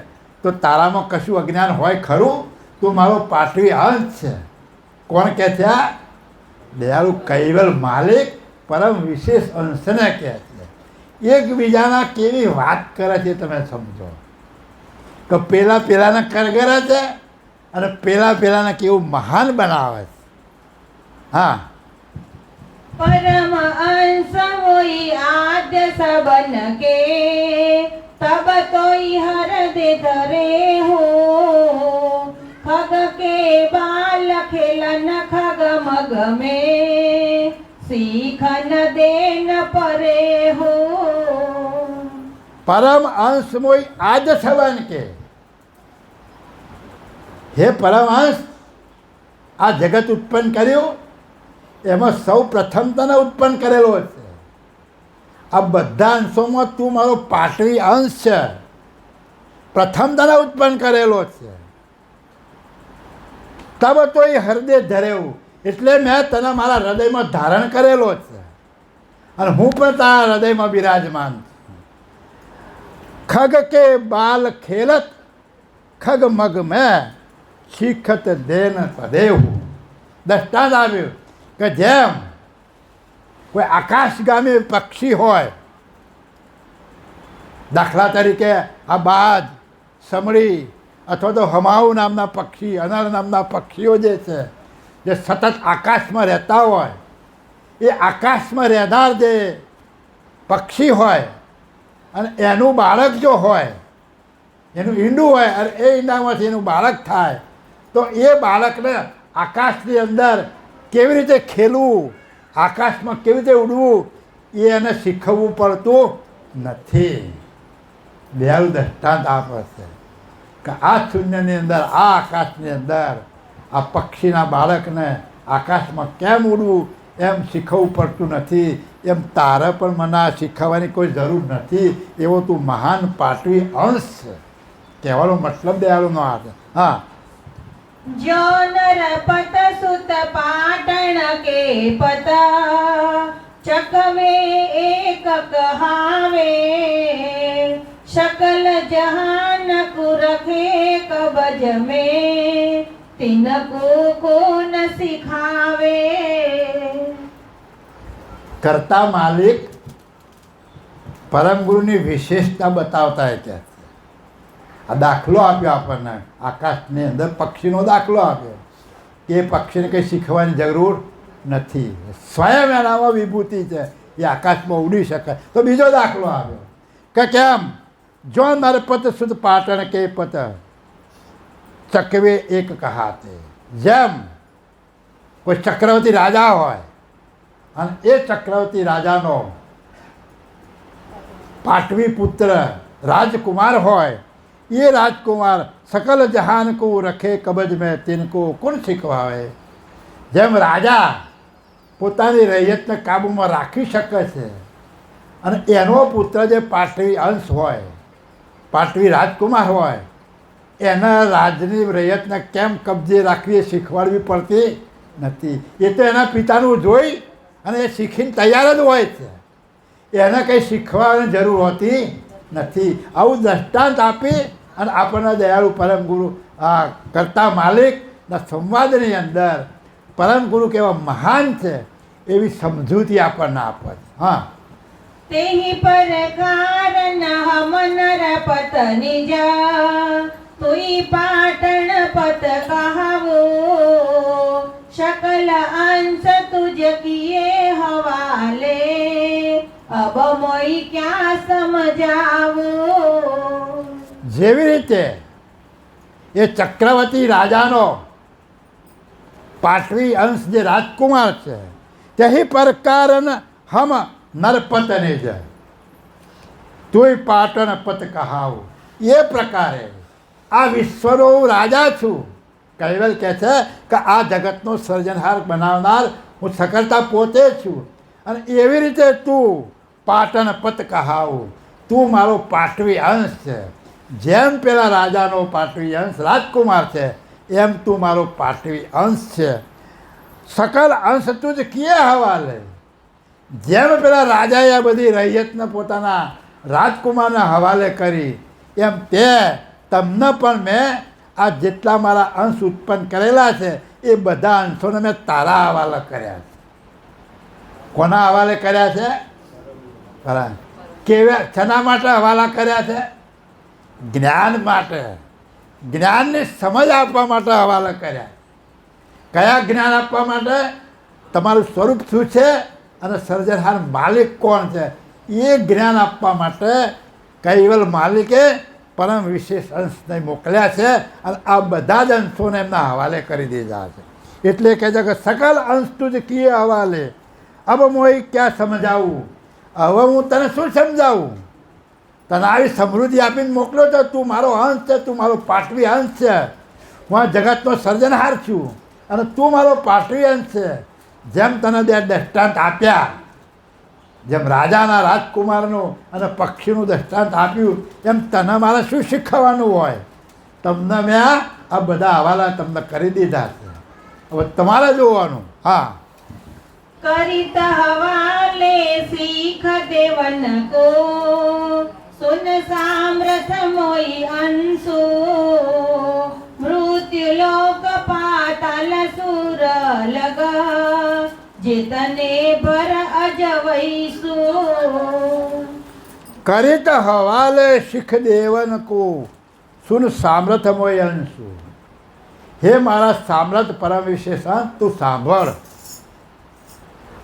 તો તારામાં કશું અજ્ઞાન હોય ખરું? તું મારો પાટવી અંશ છે. કોણ કહે છે? દયાળુ કૈવલ માલિક પરમ વિશેષ અંશને કહે છે. એકબીજાના કેવી વાત કરે છે તમે સમજો કે પેલાને કરગરે છે અને પેલાને કેવું મહાન બનાવે છે. હા. परम अंश मोई आद्य सबन के तब तोई हर दे धरे हो खग के बाल खेलन खग मग में सीखन देन परे हो. પરમ અંશ મોય આજ સવન કે, હે પરમ અંશ, આ જગત ઉત્પન્ન કર્યું એમાં સૌ પ્રથમ તને ઉત્પન્ન કરેલો છે. આ બધા અંશોમાં તું મારો પાટવી અંશ છે. પ્રથમ તને ઉત્પન્ન કરેલો છે. તબ તો એ હૃદય ધરેવું, એટલે મેં તને મારા હૃદયમાં ધારણ કરેલો છે અને હું પણ તારા હૃદયમાં બિરાજમાન છું. ખગ કે બાલ ખેલત ખગ મગ મેં શીખત દેન પદેવું. દૃષ્ટાંત આવ્યું કે જેમ કોઈ આકાશગામી પક્ષી હોય, દાખલા તરીકે આ બાજ, સમડી અથવા તો હમાઉ નામના પક્ષી, અનર નામના પક્ષીઓ જે છે જે સતત આકાશમાં રહેતા હોય, એ આકાશમાં રહેનાર જે પક્ષી હોય અને એનું બાળક જો હોય, એનું ઈંડું હોય અને એ ઈંડામાંથી એનું બાળક થાય, તો એ બાળકને આકાશની અંદર કેવી રીતે ખેલવું, આકાશમાં કેવી રીતે ઉડવું, એ એને શીખવવું પડતું નથી. દયાળુ દૃષ્ટાંત આપે છે કે આ શૂન્યની અંદર, આ આકાશની અંદર આ પક્ષીના બાળકને આકાશમાં કેમ ઉડવું એમ શીખવવું પડતું નથી. એમ તારે પણ મને આ શીખવવાની કોઈ જરૂર નથી. એવો તું મહાન પાટવી અંશ છે. કહેવાનો મતલબ દયાળુનો આ છે. હા. जो नर पत सुत पाटण के पता चकवे एक कहावे सकल जहान को रखे कबज में तिनको कौन सिखावे. કરતા માલિક પરમ ગુરુની વિશેષતા બતાવતા એ કે આ દાખલો આપ્યો આપણને, આકાશની અંદર પક્ષીનો દાખલો આપ્યો કે એ પક્ષીને કંઈ શીખવાની જરૂર નથી, સ્વયં એનામાં વિભૂતિ છે, એ આકાશમાં ઉડી શકે. તો બીજો દાખલો આવ્યો કે કેમ જો નરપત સુધ પાટણ કે પત ચકવે એક કહાતે. જેમ કોઈ ચક્રવર્તી રાજા હોય અને એ ચક્રવર્તી રાજાનો પાટવી પુત્ર राजकुमार होय ये राजकुमार सकल जहान को रखे कबज में तिनको कोण શીખવાવે. જેમ રાજા પોતાની રૈયતને કાબૂમાં રાખી શકે છે અને એનો પુત્ર જે પાટવી અંશ હોય, પાટવી રાજકુમાર હોય, એના રાજની રૈયતને કેમ કબજે રાખવી એ શીખવાડવી પડતી નથી. એ તો એના પિતાનું જોઈ અને એ શીખીને તૈયાર જ હોય છે. એને કંઈ શીખવાની જરૂર હોતી નથી. આવું દૃષ્ટાંત આપી અને આપણને દયાળુ પરમ ગુરુ આ કરતા માલિકના સંવાદની અંદર પરમ ગુરુ કેવા મહાન છે એવી સમજૂતી આપણને આપે છે. હા, તેહી પરકાર નહમ નરપત નિજ તુઈ પાટણ પત કહાવો શકલ અંશ તુજ કિએ હવાલે અબ મોઈ ક્યાં સમજાવો. જેવી રીતે એ ચક્રવર્તી રાજાનો પાટવી અંશ જે રાજકુમાર છે તેહી પ્રકાર હમ નરપત ને જ તુંય પાટણ પત કહાવ. એ પ્રકારે આ વિશ્વનો હું રાજા છું. કૈવલ કહે છે કે આ જગતનો સર્જનહાર બનાવનાર હું સકર્તા પોતે છું અને એવી રીતે તું પાટણ પત કહાવ, તું મારો પાટવી અંશ છે. જેમ પેલા રાજાનો પાટવી અંશ રાજકુમાર છે એમ તું મારો પાટવી અંશ છે. સકલ અંશ તું જ કિએ હવાલે. જેમ પેલા રાજાએ આ બધી રૈયતને પોતાના રાજકુમારના હવાલે કરી એમ તે તમને પણ મેં આ જેટલા મારા અંશ ઉત્પન્ન કરેલા છે એ બધા અંશોને મેં તારા હવાલે કર્યા છે. કોના હવાલે કર્યા છે? ખરા કેવા શેના માટે હવાલા કર્યા છે? જ્ઞાન માટે, જ્ઞાનની સમજ આપવા માટે હવાલા કર્યા. કયા જ્ઞાન આપવા માટે? તમારું સ્વરૂપ શું છે અને સર્જનહાર માલિક કોણ છે એ જ્ઞાન આપવા માટે કૈવલ માલિકે પરમ વિશેષ અંશને મોકલ્યા છે અને આ બધા જ અંશોને એમના હવાલે કરી દીધા છે. એટલે કહે છે કે સકલ અંશ તું જ કિએ હવાલે અબ મોઈ ક્યાં સમજાવું. હવે હું તને શું સમજાવું? તને આવી સમૃદ્ધિ આપીને મોકલો તો તું મારો અંશ છે, તું મારો પાટવી અંશ છે. હું આ જગતનો સર્જનહાર છું અને તું મારો પાટવી અંશ છે. જેમ તને બે દૃષ્ટાંત આપ્યા, જેમ રાજાના રાજકુમારનું અને પક્ષીનું દૃષ્ટાંત આપ્યું એમ તને મારે શું શીખવવાનું હોય? તમને મેં આ બધા હવાલા તમને કરી દીધા છે. હવે તમારે જોવાનું. હા, करित हवाले सीख देवन को सुन सामरथ मोई अंशु मृत्यु लोक पाताल सुर लग जितने भर अजवैसु. करित हवाले શીખ દેવન કો સુન સામર્થમય અંશુ. હે મારા સામ્રાત પરમ વિશેષણ, તું સાંભળ.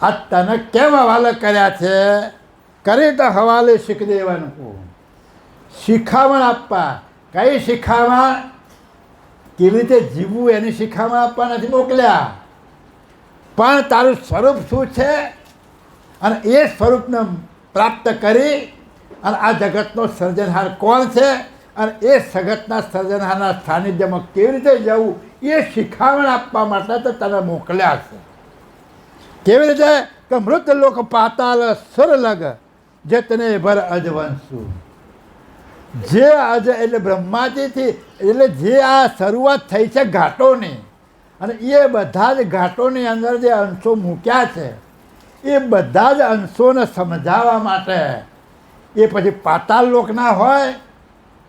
આ તને કેમ હવાલે કર્યા છે? કરિત હવાલે શીખ દેવન કો, શિખામણ આપવા. કઈ શિખામણ? કેવી રીતે જીવવું એની શિખામણ આપવા નથી મોકલ્યા, પણ તારું સ્વરૂપ શું છે અને એ સ્વરૂપને પ્રાપ્ત કરી અને આ જગતનો સર્જનહાર કોણ છે અને એ જગતના સર્જનહારના સાનિધ્યમાં કેવી રીતે જવું એ શિખામણ આપવા માટે તો તને મોકલ્યા છે. કેવી રીતે? કે મૃત લોક પાતાલ સુર લગ જેતને ભર અજવંશુ. જે અજ એટલે બ્રહ્માજીથી, એટલે જે આ શરૂઆત થઈ છે ઘાટોની અને એ બધા જ ઘાટોની અંદર જે અંશો મૂક્યા છે એ બધા જ અંશોને સમજાવવા માટે એ પછી પાતાળ લોકના હોય,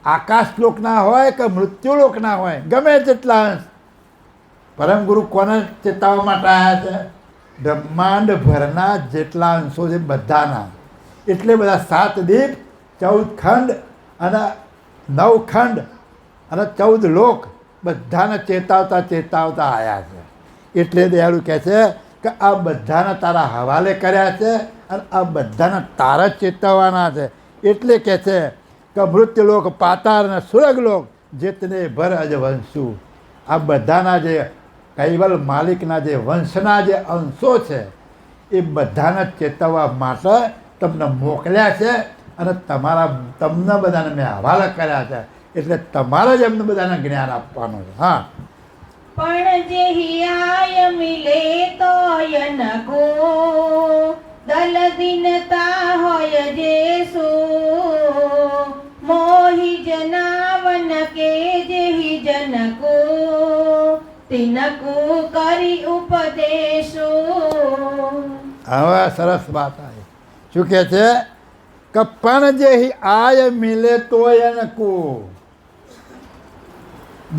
આકાશ લોકના હોય કે મૃત્યુ લોકના હોય, ગમે તેટલા અંશ પરમ ગુરુ કોને ચેતવવા માટે આવ્યા છે? બ્રહ્માંડ ભરના જેટલા અંશો છે બધાના. એટલે બધા 7 દીપ, 14 ખંડ અને 9 ખંડ અને 14 લોક બધાને ચેતાવતા ચેતાવતા આવ્યા છે. એટલે દયાળુ કહે છે કે આ બધાને તારા હવાલે કર્યા છે અને આ બધાને તારા જ ચેતવવાના છે. એટલે કહે છે કે મૃત્યુલોક પાતાળ અને સુરગલોક જેતને ભર અજ વંશુ. આ બધાના જે કૈવલ માલિકના જે વંશના જે અંશો છે એ બધાને ચેતવવા માટે તમને મોકલ્યા છે અને તમને બધાને મેં હવાલા કર્યા છે, એટલે તમારે જ એમને બધાને જ્ઞાન આપવાનું છે. હા, પણ જે હિયાય મિલે તો યનકો દલ દિનતા હોય જેસુ મોહી જનાવન કે જેહી જનકો તિનકુ કરી ઉપદેશો. હવે સરસ વાત આવી. શું કહે છે કે પણ જે આય મિલે તો એનકુ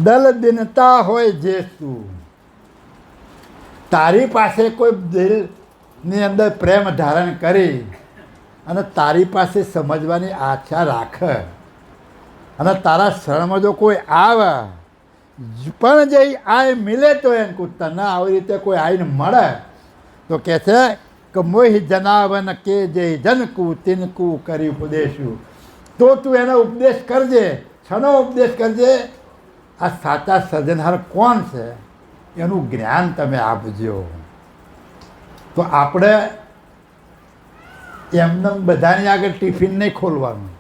દલ દિનતા હોય જેસુ. તારી પાસે કોઈ દિલની અંદર પ્રેમ ધારણ કરી અને તારી પાસે સમજવાની આશા રાખે અને તારા શરણમાં જો કોઈ આવે, પણ જે આય મિલે તો એનકુ, તને આવી રીતે કોઈ આવીને મળે તો કહે છે કે મોહી જનાવન કે જે જનકુ તિનકુ કરી ઉપદેશું. તો તું એનો ઉપદેશ કરજે. શાનો ઉપદેશ કરજે? આ સાચા સર્જનહાર કોણ છે એનું જ્ઞાન તમે આપજો. તો આપણે એમને બધાની આગળ ટિફિન નહીં ખોલવાનું.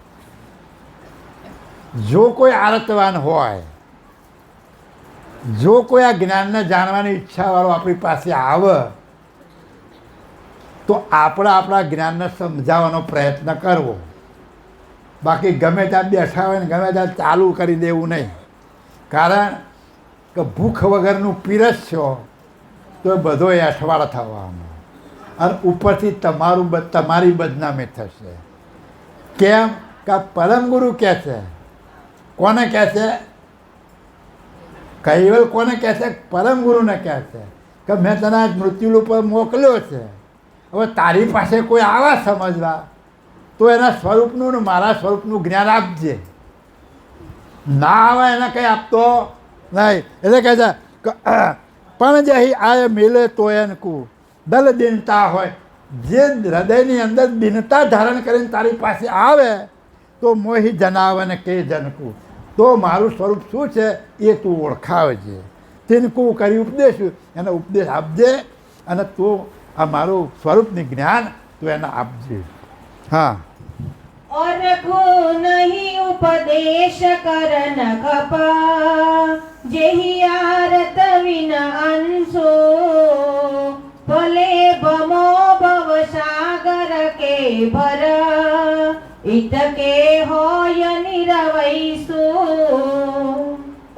જો કોઈ આરતવાન હોય, જો કોઈ આ જ્ઞાનને જાણવાની ઈચ્છાવાળો આપણી પાસે આવે તો આપણે આપણા જ્ઞાનને સમજાવવાનો પ્રયત્ન કરવો. બાકી ગમે ત્યાં બેઠા હોય ને ગમે ત્યાં ચાલુ કરી દેવું નહીં. કારણ કે ભૂખ વગરનું પીરસશો તો એ બધો અઠવાડ થવાનો અને ઉપરથી તમારી બદનામી થશે. કેમ કે પરમ ગુરુ કહે છે, કોને કહે છે? કૈવલ કોને કહે છે? પરમ ગુરુને કહે છે કે મેં તને આજ મૃત્યુ ઉપર મોકલ્યો છે. હવે તારી પાસે કોઈ આવા સમજવા તો એના સ્વરૂપનું ને મારા સ્વરૂપનું જ્ઞાન આપજે. ના આવે એને કંઈ આપતો નહીં. એટલે કહે છે કે પણ જે આ મિલે તો એનકુ દલ દિનતા હોય, જે હૃદયની અંદર દિનતા ધારણ કરીને તારી પાસે આવે તો મોહી જનાવને કે જનકુ, તો મારું સ્વરૂપ શું છે એ તું ઓળખાવજે. તિનકુ કરી ઉપદેશું, એને ઉપદેશ આપજે અને તું આ મારું સ્વરૂપની જ્ઞાન તું એને આપજે. હા, और को नहीं उपदेश करन खपा जेहि आरत विन अंशो भले भमो भव सागर के भर इत के होय निरवैसो.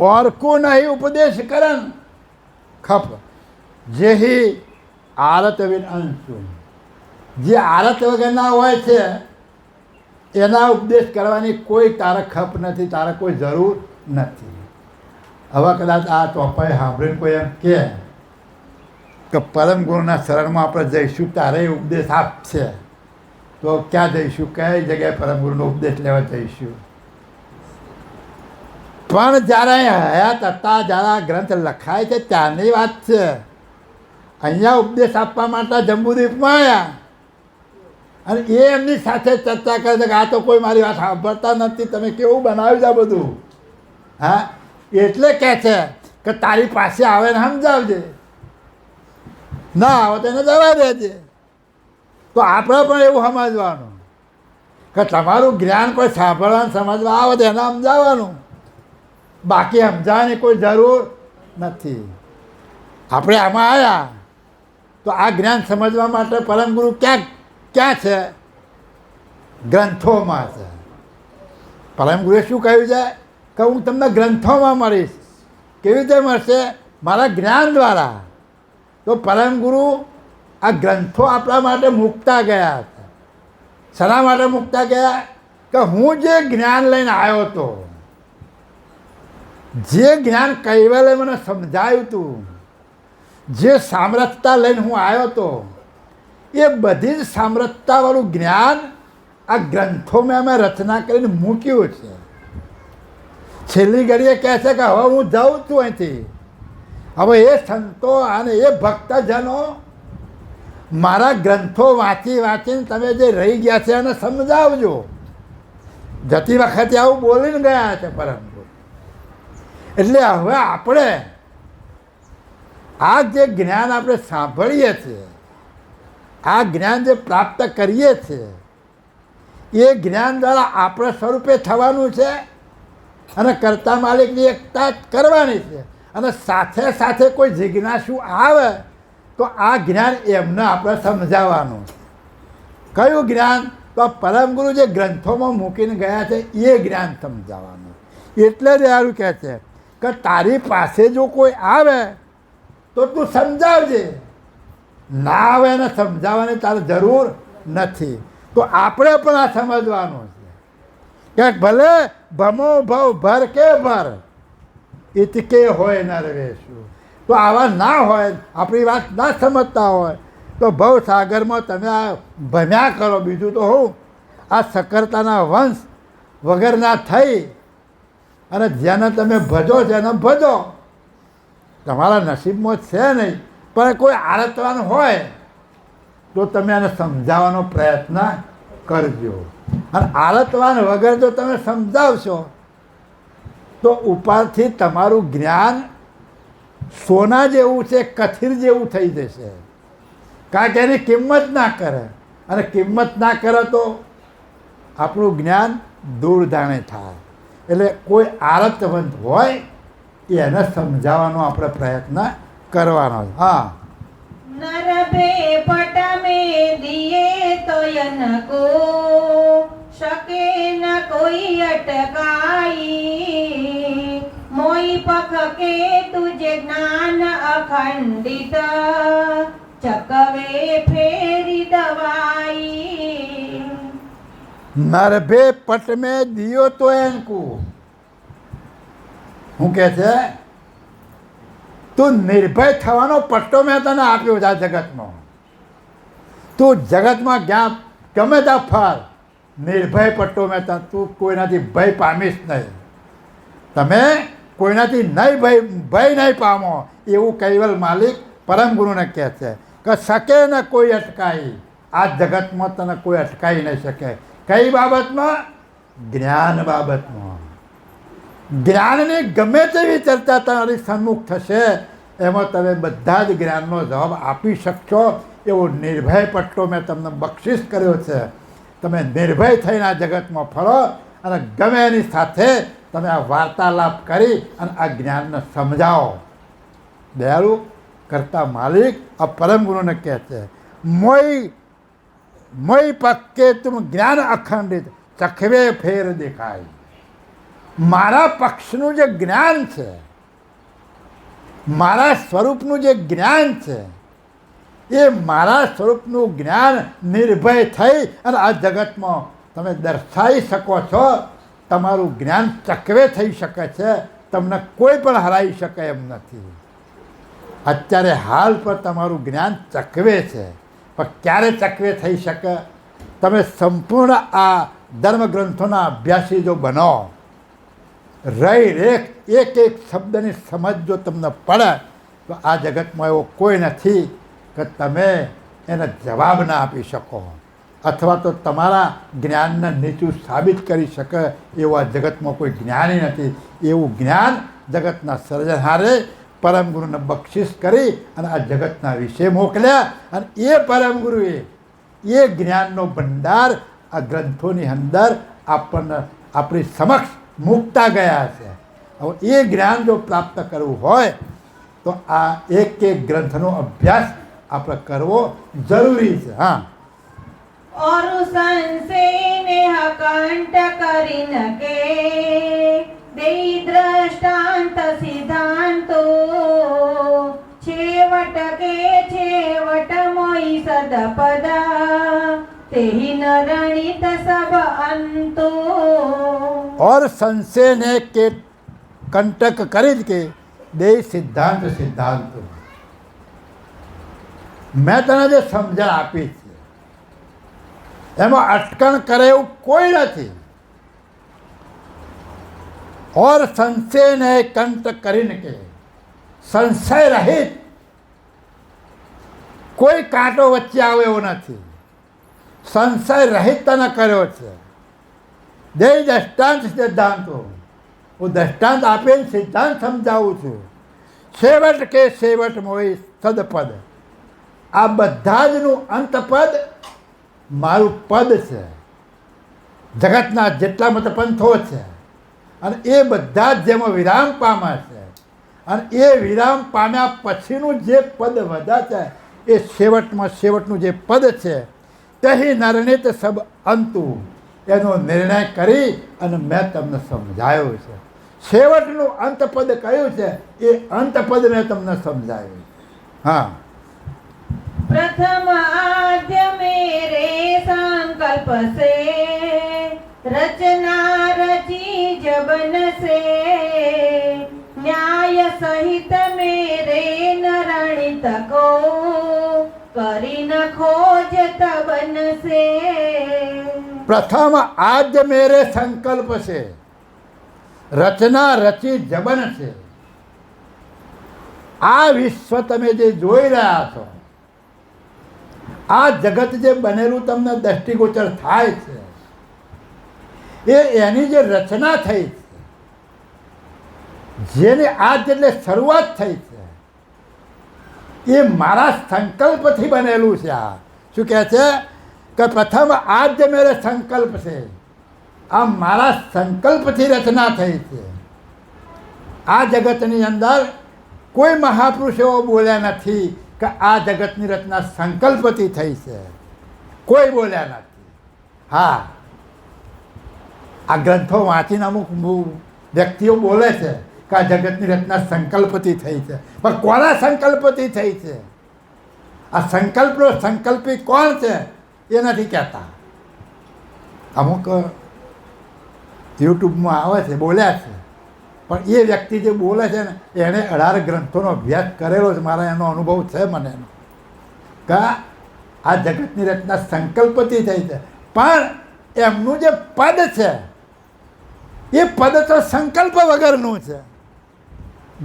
और को नहीं उपदेश करन खप જેહી આરત વિન અંશુ. જે આરત વગરના હોય છે એના ઉપદેશ કરવાની કોઈ તારે ખપ નથી, તારે કોઈ જરૂર નથી. હવે કદાચ આ ચોપાઈ સાંભળીને કોઈ એમ કહે કે પરમ ગુરુના શરણમાં આપણે જઈશું તારે ઉપદેશ આપશે, તો ક્યાં જઈશું? કઈ જગ્યાએ પરમ ગુરુનો ઉપદેશ લેવા જઈશું? પણ જ્યારે હયાત હતા, જ્યારે આ ગ્રંથ લખાય છે ત્યારની વાત છે. અહીંયા ઉપદેશ આપવા માટે જંબુદ્વીપમાં આવ્યા અને એ એમની સાથે ચર્ચા કરે છે કે આ તો કોઈ મારી વાત સાંભળતા નથી, તમે કેવું બનાવ્યું છે બધું. હા, એટલે કહે છે કે તારી પાસે આવે ને સમજાવજે, ના આવે તો એને જવા દેજે. તો આપણે પણ એવું સમજવાનું કે તમારું જ્ઞાન કોઈ સાંભળવાનું સમજવા આવે તો એને સમજાવવાનું, બાકી સમજાવવાની કોઈ જરૂર નથી. આપણે આમાં આવ્યા તો આ જ્ઞાન સમજવા માટે પરમ ગુરુ ક્યાં છે? ગ્રંથોમાં છે. પરમ ગુરુએ શું કહ્યું છે કે હું તમને ગ્રંથોમાં મળીશ. કેવી રીતે મળશે? મારા જ્ઞાન દ્વારા. તો પરમ ગુરુ આ ગ્રંથો આપણા માટે મૂકતા ગયા હતા. શના માટે મૂકતા ગયા? કે હું જે જ્ઞાન લઈને આવ્યો હતો, જે જ્ઞાન કૈવલે મને સમજાયું હતું, જે સામ્રાજ્યતા લઈને હું આવ્યો હતો, એ બધી જ સામ્રાજ્યતાવાળું જ્ઞાન આ ગ્રંથોમાં અમે રચના કરીને મૂક્યું છે. છેલ્લી ઘડીએ કહે છે કે હવે હું જાઉં છું અહીંથી. હવે એ સંતો અને એ ભક્તજનો મારા ગ્રંથો વાંચીને તમે જે રહી ગયા છે એને સમજાવજો. જતી વખતે આવું બોલીને ગયા છે પરમ ગુરુ. એટલે હવે આપણે આ જે જ્ઞાન આપણે સાંભળીએ છીએ, આ જ્ઞાન જે પ્રાપ્ત કરીએ છીએ, એ જ્ઞાન દ્વારા આપણે સ્વરૂપે થવાનું છે અને કર્તા માલિકની એકતા જ કરવાની છે. અને સાથે સાથે કોઈ જિજ્ઞાસુ આવે તો આ જ્ઞાન એમને આપણે સમજાવવાનું છે. કયું જ્ઞાન? તો પરમ ગુરુ જે ગ્રંથોમાં મૂકીને ગયા છે એ જ્ઞાન સમજાવવાનું. એટલે જ એવું કહે છે કે તારી પાસે જો કોઈ આવે તો તું સમજાવજે, ના આવે એને સમજાવવાની તારે જરૂર નથી. તો આપણે પણ આ સમજવાનું છે કે ભલે ભમો ભવ ભર કે ભર ઇતકે હોય નરવેશું. તો આવા ના હોય, આપણી વાત ના સમજતા હોય તો ભવસાગરમાં તમે આ ભમ્યા કરો. બીજું તો હું આ સકરતાના વંશ વગરના થઈ અને જેને તમે ભજો જેને ભજો, તમારા નસીબમાં છે નહીં. પણ કોઈ આળતવાન હોય તો તમે એને સમજાવવાનો પ્રયત્ન કરજો. અને આળતવાન વગર જો તમે સમજાવશો તો ઉપરથી તમારું જ્ઞાન સોના જેવું છે, કથિર જેવું થઈ જશે. કારણ કે એની કિંમત ના કરે, અને કિંમત ના કરે તો આપણું જ્ઞાન દૂરદાણે થાય. એટલે કોઈ આળતવંત હોય એને સમજાવવાનો આપણે પ્રયત્ન કરવાનો. હા, નરભે પટ में दिए तो नको શકે ન કોઈ અટકાઈ. મોઈ પખ કે તુજે જ્ઞાન અખંડિત ચકવે ફેરી દવાઈ. નરભે પટ મેં દિયો તો એનકુ. હું કહે છે તું નિર્ભય થવાનો પટ્ટો મેં તને આપ્યો છે આ જગતમાં. તું જગતમાં જ્યાં ગમે ત્યાં ફર, નિર્ભય પટ્ટો મેં તું કોઈનાથી ભય પામીશ નહીં. તમે કોઈનાથી નહીં ભય નહીં પામો એવું કૈવલ માલિક પરમ ગુરુને કહે છે કે શકે ને કોઈ અટકાઈ. આ જગતમાં તને કોઈ અટકાઈ નહીં શકે. કઈ બાબતમાં? જ્ઞાન બાબતમાં. જ્ઞાનની ગમે તેવી ચર્ચા તમારી સન્મુખ થશે, એમાં તમે બધા જ જ્ઞાનનો જવાબ આપી શકશો. એવો નિર્ભય પટ્ટો મેં તમને બક્ષિસ કર્યો છે. તમે નિર્ભય થઈને આ જગતમાં ફરો અને ગમે એની સાથે તમે આ વાર્તાલાપ કરી અને આ જ્ઞાનને સમજાવો. દયાળુ કરતા માલિક આ પરમ ગુરુને કહે છે મોઈ પક્કે તુમ જ્ઞાન અખંડિત ચખવે ફેર દેખાય. મારા પક્ષનું જે જ્ઞાન છે, મારા સ્વરૂપનું જે જ્ઞાન છે, એ મારા સ્વરૂપનું જ્ઞાન નિર્ભય થઈ અને આ જગતમાં તમે દર્શાવી શકો છો. તમારું જ્ઞાન ચકવે થઈ શકે છે. તમને કોઈ પણ હરાવી શકે એમ નથી. અત્યારે હાલ પર તમારું જ્ઞાન ચકવે છે, પણ ક્યારે ચકવે થઈ શકે? તમે સંપૂર્ણ આ ધર્મગ્રંથોના અભ્યાસી જો બનો, રહી રેખ એક એક શબ્દની સમજ જો તમને પડે તો આ જગતમાં એવો કોઈ નથી કે તમે એને જવાબ ના આપી શકો અથવા તો તમારા જ્ઞાનને નીચું સાબિત કરી શકે એવું આ જગતમાં કોઈ જ્ઞાની નથી. એવું જ્ઞાન જગતના સર્જનહારે પરમ ગુરુને બક્ષિસ કરી અને આ જગતના વિશે મોકલ્યા. અને એ પરમ ગુરુએ એ જ્ઞાનનો ભંડાર આ ગ્રંથોની અંદર આપણને આપણી સમક્ષ મૂકતા ગયા છે. હવે એ જ્ઞાન જો પ્રાપ્ત કરવું હોય તો આ એક એક ગ્રંથનો અભ્યાસ આપણે કરવો જરૂરી છે. હા, और संसे ने कंठ करिन के देई दृष्टांत सिद्धांतो छेवट के छेवट मोई सदपदा तेहि नरणित सब अंतो. और संशय ने के कंटक કરી જ કે દે સિદ્ધાંત સિદ્ધાંત. મેં તને જે સમજણ આપી છે એમાં અટકણ કરે એવું કોઈ નથી. ઓર સંશયને કંટક કરીને કે સંશય રહિત, કોઈ કાંટો વચ્ચે આવે એવો નથી. સંશય રહિત તને કર્યો છે. જે દ્રષ્ટાંત સિદ્ધાંતો હું દ્રષ્ટાંત આપીને સિદ્ધાંત સમજાવું છું. છેવટ કે છેવટ મોય સદપદ, આ બધા જનું અંતપદ મારું પદ છે. જગતના જેટલા મત પંથો છે અને એ બધા જ જેમાં વિરામ પામે છે અને એ વિરામ પામ્યા પછીનું જે પદ વધે છે એ છેવટમાં છેવટનું જે પદ છે તહી નરણિત સબ અંતુ, એનો નિર્ણય કરી અને મેં તમને સમજાયો છે. છેવટનું અંતપદ કયું છે એ અંતપદ મેં તમને સમજાયું. હા, प्रथम आद्य मेरे संकल्प से, रचना रची जबन से, न्याय सहित मेरे नरणित को, करी न खोज तबन से. પ્રથમ આદ્ય મેરે સંકલ્પ છે, રચના રચી જબન છે. આ વિશ્વ તમે જે જોઈ રહ્યા છો, આ જગત જે બનેલું તમને દ્રષ્ટિગોચર થાય છે એ એની જે રચના થઈ છે, જેની આજ એટલે શરૂઆત થઈ છે, એ મારા સંકલ્પથી બનેલું છે. આ શું કહે છે કે પ્રથમ આદ્ય મેરે સંકલ્પ છે, આ મારા સંકલ્પથી રચના થઈ છે. આ જગતની અંદર કોઈ મહાપુરુષ એવો બોલ્યા નથી કે આ જગતની રચના સંકલ્પથી થઈ છે, કોઈ બોલ્યા નથી. હા, આ ગ્રંથો વાંચીને અમુક વ્યક્તિઓ બોલે છે કે આ જગતની રચના સંકલ્પથી થઈ છે, પણ કોના સંકલ્પથી થઈ છે? આ સંકલ્પનો સંકલ્પી કોણ છે એ નથી કહેતા. અમુક યુટ્યુબમાં આવે છે, બોલ્યા છે, પણ એ વ્યક્તિ જે બોલે છે ને એણે 18 ગ્રંથોનો અભ્યાસ કરેલો છે. મારા એનો અનુભવ છે મને એનો, કે આ જગતની રચના સંકલ્પથી થઈ છે, પણ એમનું જે પદ છે એ પદ તો સંકલ્પ વગરનું છે.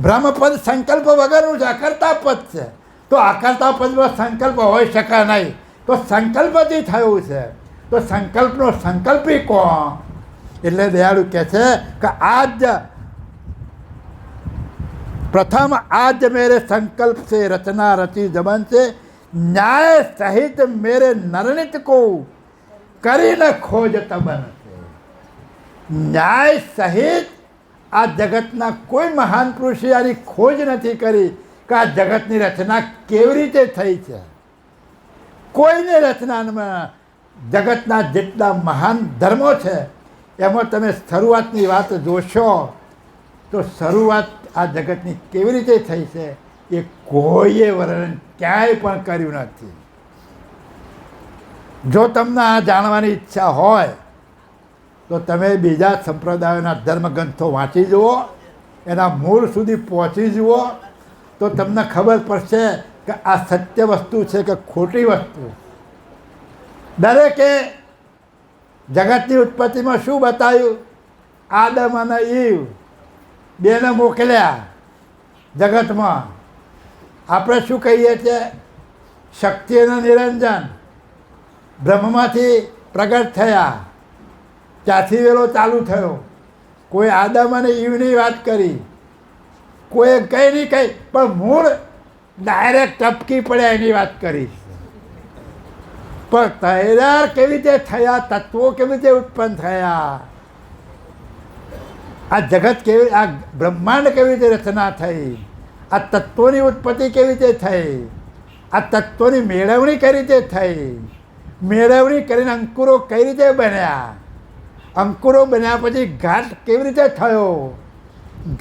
બ્રહ્મપદ સંકલ્પ વગરનું છે, અકર્તા પદ છે. તો અકર્તા પદમાં સંકલ્પ હોઈ શકે નહીં, તો સંકલ્પથી થયું છે. તો સંકલ્પનો સંકલ્પી કોણ? એટલે દયાળુ કહે છે કે આજ प्रथम आज मेरे संकल्प से रचना रची जबन से, न्याय सहित मेरे नरणित को करी न खोज तबन से. ન્યાય સહિત આ જગતના કોઈ મહાન પુરુષે આની ખોજ નથી કરી કે આ જગતની રચના કેવી રીતે થઈ છે. કોઈની રચનામાં જગતના જેટલા મહાન ધર્મો છે એમાં તમે શરૂઆતની વાત જોશો તો શરૂઆત આ જગતની કેવી રીતે થઈ છે એ કોઈએ વર્ણન ક્યાંય પણ કર્યું નથી. જો તમને આ જાણવાની ઈચ્છા હોય તો તમે બીજા સંપ્રદાયોના ધર્મગ્રંથો વાંચી જુઓ, એના મૂળ સુધી પહોંચી જુઓ, તો તમને ખબર પડશે કે આ સત્ય વસ્તુ છે કે ખોટી વસ્તુ. દરેકે જગતની ઉત્પત્તિમાં શું બતાવ્યું? આદમ અને ઈવ બેને મોકલ્યા જગતમાં. આપણે શું કહીએ છીએ? શક્તિ અને નિરંજન બ્રહ્મમાંથી પ્રગટ થયા, ત્યાંથી વેલો ચાલુ થયો. કોઈ આદમ અને ઈવની વાત કરી, કોઈ કંઈ નહીં કંઈ, પણ મૂળ ડાયરેક્ટ ટપકી પડ્યા એની વાત કરી. પણ તૈયાર કેવી રીતે થયા? તત્વો કેવી રીતે ઉત્પન્ન થયા? આ જગત કેવી, આ બ્રહ્માંડ કેવી રીતે રચના થઈ? આ તત્વોની ઉત્પત્તિ કેવી રીતે થઈ? આ તત્વોની મેળવણી કઈ રીતે થઈ? મેળવણી કરીને અંકુરો કઈ રીતે બન્યા? અંકુરો બન્યા પછી ઘાટ કેવી રીતે થયો?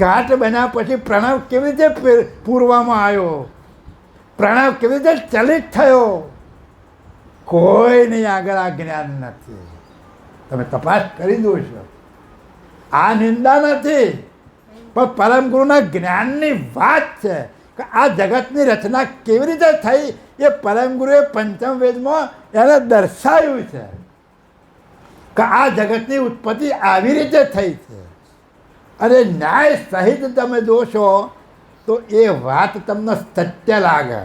ઘાટ બન્યા પછી પ્રણવ કેવી રીતે પૂરવામાં આવ્યો? પ્રણવ કેવી રીતે ચલિત થયો? કોઈની આગળ આ જ્ઞાન નથી. તમે તપાસ કરી જોશો. આ નિંદા નથી, પણ પરમ ગુરુના જ્ઞાનની વાત છે કે આ જગતની રચના કેવી રીતે થઈ એ પરમ ગુરુએ પંચમ વેદમાં એને દર્શાવ્યું છે કે આ જગતની ઉત્પત્તિ આવી રીતે થઈ છે. અને ન્યાય સહિત તમે જોશો તો એ વાત તમને સત્ય લાગે,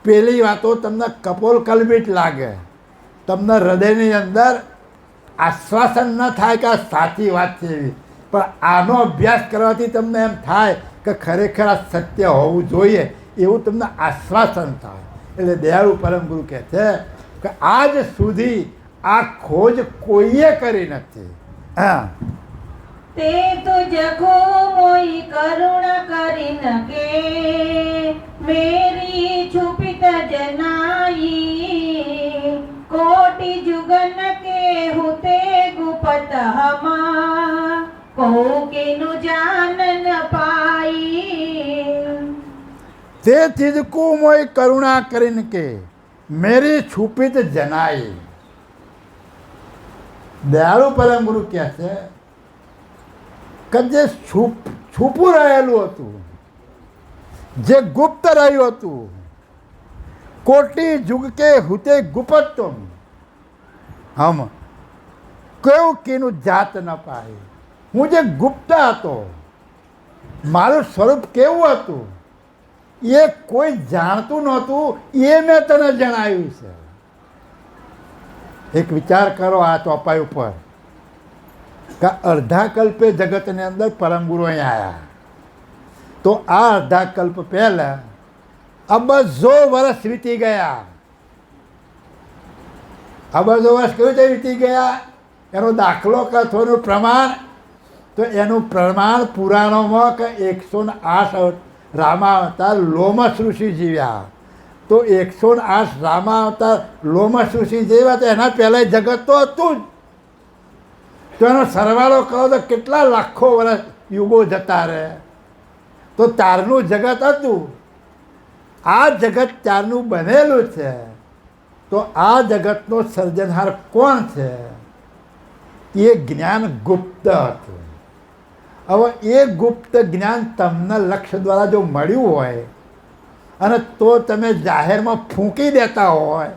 પેલી વાતો તમને કપોલ કલ્પિત લાગે, તમને હૃદયની અંદર આશ્વાસન ન થાય કે આ સાચી વાત છે એવી, પણ આનો અભ્યાસ કરવાથી તમને એમ થાય કે ખરેખર આ સત્ય હોવું જોઈએ એવું તમને આશ્વાસન થાય. એટલે દયાળુ પરમ ગુરુ કહે છે કે આજ સુધી આ ખોજ કોઈએ કરી નથી. હા, તે તુજ કો મોઈ કરુણા કરી ન કે મેરી છુપિત જનાઈ કોટી જુગન કે હુતે ગુપત હમા કો કેનું જાન ન પાઈ. તે ચીજકુ મોય કરુણા કરીને કે મેરી છુપિત જનાઈ. દયાળુ પરમ ગુરુ કહે છે કે જે છૂપું રહેલું હતું, જે ગુપ્ત રહ્યું હતું, કોટી જુગ કે હુતે ગુપત તુમ હમ કેવું કીનું જાત ન પાય. હું જે ગુપ્ત હતો, મારું સ્વરૂપ કેવું હતું એ કોઈ જાણતું નહોતું, એ મેં તને જણાવ્યું છે. એક વિચાર કરો આ ચોપાઈ ઉપર કે અડધા કલ્પે જગતની અંદર પરમ ગુરુ અહીંયા આવ્યા, તો આ અડધા કલ્પ પહેલાં અબજો વર્ષ વીતી ગયા. અબજો વર્ષ કેવી રીતે વીતી ગયા એનો દાખલો કથોનું પ્રમાણ, તો એનું પ્રમાણ પુરાણોમાં કે 108 રામાવતાર લોમસ ઋષિ જીવ્યા. તો 108 રામાવતાર લોમસ ઋષિ જીવ્યા તો એના પહેલાં જગત તો હતું જ. તો એનો સરવાળો કહો તો કેટલા લાખો વર્ષ યુગો જતા રહે. તો ત્યારનું જગત હતું, આ જગત ત્યારનું બનેલું છે. તો આ જગતનો સર્જનહાર કોણ છે? એ જ્ઞાન ગુપ્ત હતું. હવે એ ગુપ્ત જ્ઞાન તમને લક્ષ્ય દ્વારા જો મળ્યું હોય અને તો તમે જાહેરમાં ફૂંકી દેતા હોય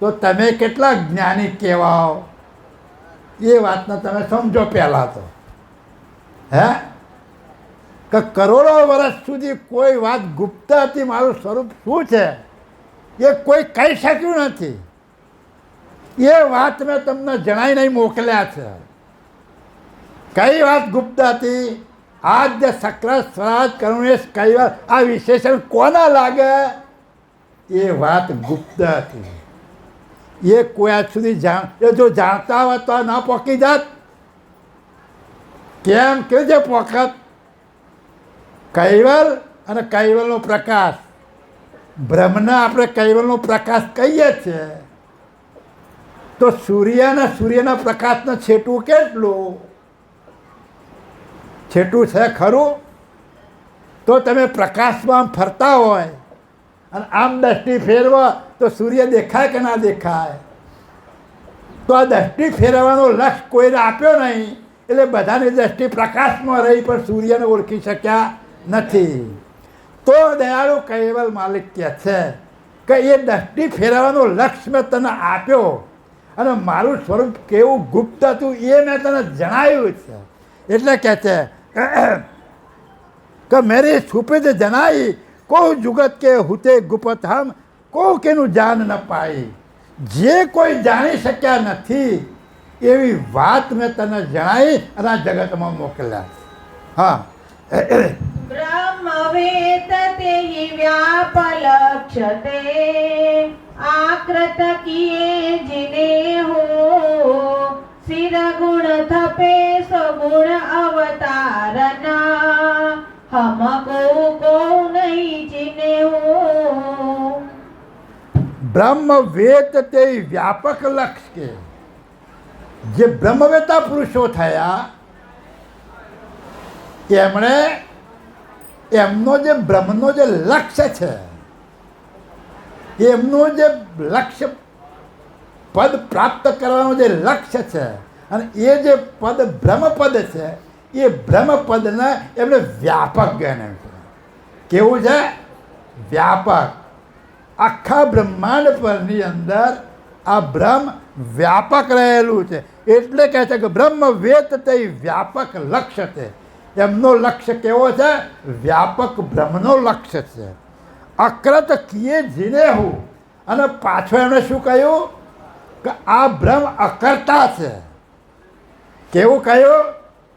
તો તમે કેટલા જ્ઞાની કહેવાઓ એ વાતને તમે સમજો. પહેલાં તો હે કે કરોડો વર્ષ સુધી કોઈ વાત ગુપ્ત હતી, મારું સ્વરૂપ શું છે એ કોઈ કહી શક્યું નથી. એ વાત મેં તમને જણાવીને મોકલ્યા છે. કઈ વાત ગુપ્ત હતી? આદ્ય સક્ર સ્વરાજ કરુણેશ કઈ વાત, આ વિશેષણ કોના લાગે? એ વાત ગુપ્ત હતી. એ કોઈ આજ સુધી એ જો જાણતા હોત તો ના પોકી જાત. કેમ કે જે પોખત કૈવલ અને કૈવલનો પ્રકાશ, બ્રહ્મને આપણે કૈવલનો પ્રકાશ કહીએ છીએ. તો સૂર્યના પ્રકાશને છેટું કેટલું? છેટું છે ખરું? તો તમે પ્રકાશમાં ફરતા હોય અને આમ દ્રષ્ટિ ફેરવો તો સૂર્ય દેખાય કે ના દેખાય? તો આ દ્રષ્ટિ ફેરવવાનો લક્ષ્ય કોઈને આપ્યો નહીં, એટલે બધાની દ્રષ્ટિ પ્રકાશમાં રહી પણ સૂર્યને ઓળખી શક્યા નથી. તો દયાળુ કૈવલ માલિક કહે છે કે એ દ્રષ્ટિ ફેરવવાનો લક્ષ્ય મેં તને આપ્યો અને મારું સ્વરૂપ કેવું ગુપ્ત હતું એ મેં તને જણાવ્યું છે. એટલે કહે છે કે મેરી છુપિત જનાઈ કો જુગત કે હુતે ગુપત હમ કો કેનું જાન ન પાઈ. જે કોઈ જાણી શક્યા નથી એવી વાત મેં તને જણાવી અને આ જગતમાં મોકલ્યા. હા, બ્રહ્મવેદ તેહિ વ્યાપલક્ષતે આકૃત કિયે જીને હો સિર ગુણ થપે સગુણ અવતારના હમકો કો નહીં જીને હો. બ્રહ્મ વેદ તે વ્યાપક લક્ષ કે જે બ્રહ્મવેતા પુરુષો થયા એમણે એમનો જે બ્રહ્મનો જે લક્ષ્ય છે, એમનું જે લક્ષ્ય પદ પ્રાપ્ત કરવાનું જે લક્ષ્ય છે અને એ જે પદ બ્રહ્મપદ છે એ બ્રહ્મપદને એમણે વ્યાપક ગણ્યું છે. કેવું છે? વ્યાપક. આખા બ્રહ્માંડ પરની અંદર આ બ્રહ્મ વ્યાપક રહેલું છે. એટલે કહે છે કે બ્રહ્મ વેદ તે વ્યાપક લક્ષ્ય છે. એમનો લક્ષ્ય કેવો છે? વ્યાપક બ્રહ્મનો લક્ષ્ય છે. અક્રત કિયે જીને હું, અને પાછો એમણે શું કહ્યું કે આ બ્રહ્મ અકર્તા છે. કેવું કહ્યું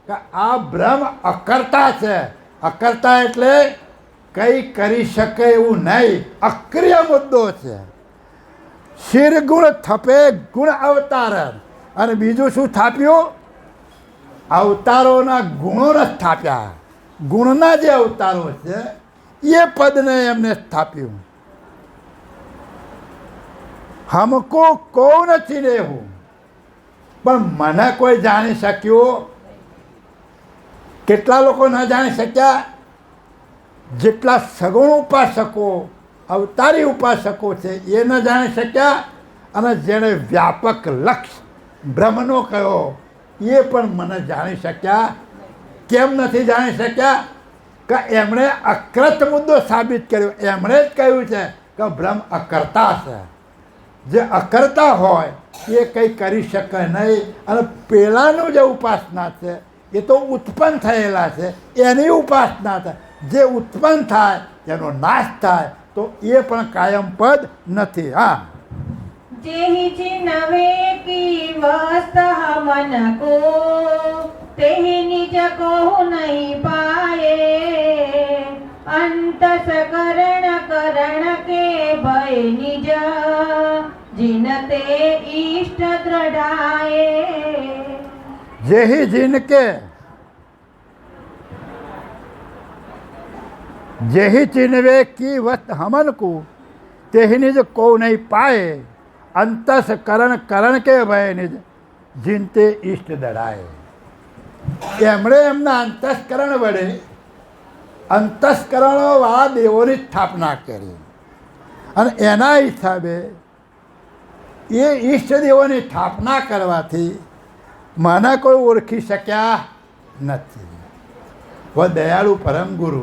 કે આ બ્રહ્મ અકર્તા છે. અકર્તા એટલે કંઈ કરી શકે એવું નહીં, અક્રિય મુદ્દો છે. શિર ગુણ થપે ગુણ અવતાર. અને બીજું શું થાપ્યું? અવતારોના ગુણો ન સ્થાપ્યા. ગુણના જે અવતારો છે એ પદને એમને સ્થાપ્યું. હમકો કોણ ચીને હું, પણ મને કોઈ જાણી શક્યું? કેટલા લોકો ન જાણી શક્યા? જેટલા સગુણ ઉપાસકો અવતારી ઉપાસકો છે એ ન જાણી શક્યા. અને જેણે વ્યાપક લક્ષ્ય બ્રહ્મનો કહ્યો એ પણ મને જાણી શક્યા. કેમ નથી જાણી શક્યા? કે એમણે અકૃત મુદ્દો સાબિત કર્યો. એમણે જ કહ્યું છે કે બ્રહ્મ અકર્તા છે. જે અકર્તા હોય એ કંઈ કરી શકે નહીં. અને પેલાનું જે ઉપાસના છે એ તો ઉત્પન્ન થયેલા છે, એની ઉપાસના થાય. જે ઉત્પન્ન થાય એનો નાશ થાય, તો એ પણ કાયમ પદ નથી. હા, જેહી ચિનવે કી વસ્ત હમન કો તેહી નિજ કો નહીં પાયે. અંત सकरण करण के भय निज जिनते इष्ट दृढ़ाए. જેહી જીનકે જેહી ચિનવે કી વસ્ત હમન કો તેહી નિજ કો નહીં પાયે. અંતઃકરણ કરણ કે ભય નિજ જીનતે ઈષ્ટ દડાય. એમણે એમના અંતઃકરણ વડે અંતઃકરણોવાળા દેવોની સ્થાપના કરી. અને એના હિસાબે એ ઈષ્ટદેવોની સ્થાપના કરવાથી મને કોઈ ઓળખી શક્યા નથી. વ દયાળુ પરમ ગુરુ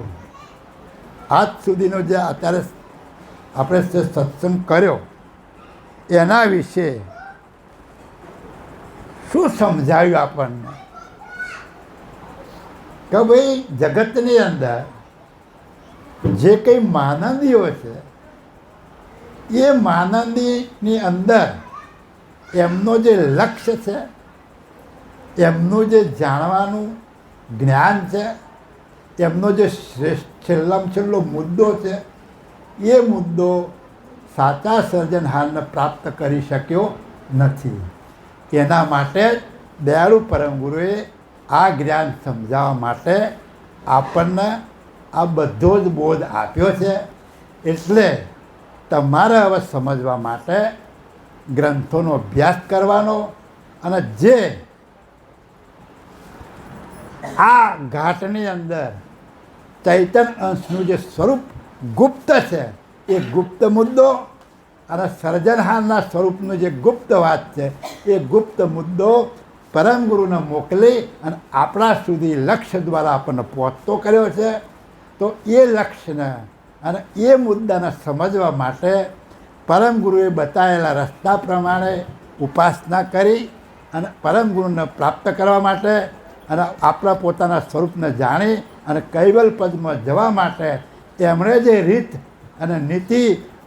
આજ સુધીનો જે અત્યારે આપણે જે સત્સંગ કર્યો એના વિશે શું સમજાવ્યું આપણને? કે ભાઈ જગતની અંદર જે કંઈ માનંદીઓ છે એ માનંદીની અંદર એમનો જે લક્ષ્ય છે, એમનું જે જાણવાનું જ્ઞાન છે, એમનો જે છેલ્લામાં છેલ્લો મુદ્દો છે એ મુદ્દો સાચા સર્જનહારને પ્રાપ્ત કરી શક્યો નથી. એના માટે દયાળુ પરમ ગુરુએ આ જ્ઞાન સમજાવવા માટે આપણને આ બધો જ બોધ આપ્યો છે. એટલે તમારે હવે સમજવા માટે ગ્રંથોનો અભ્યાસ કરવાનો. અને જે આ ઘાટની અંદર ચૈતન્ય અંશનું જે સ્વરૂપ ગુપ્ત છે એ ગુપ્ત મુદ્દો અને સર્જનહારના સ્વરૂપનું જે ગુપ્ત વાત છે એ ગુપ્ત મુદ્દો પરમ ગુરુને મોકલી અને આપણા સુધી લક્ષ્ય દ્વારા આપણને પહોંચતો કર્યો છે. તો એ લક્ષ્યને અને એ મુદ્દાને સમજવા માટે પરમ ગુરુએ બતાવેલા રસ્તા પ્રમાણે ઉપાસના કરી અને પરમ ગુરુને પ્રાપ્ત કરવા માટે અને આપણા પોતાના સ્વરૂપને જાણી અને કૈવલ પદમાં જવા માટે એમણે જે રીત અને નીતિ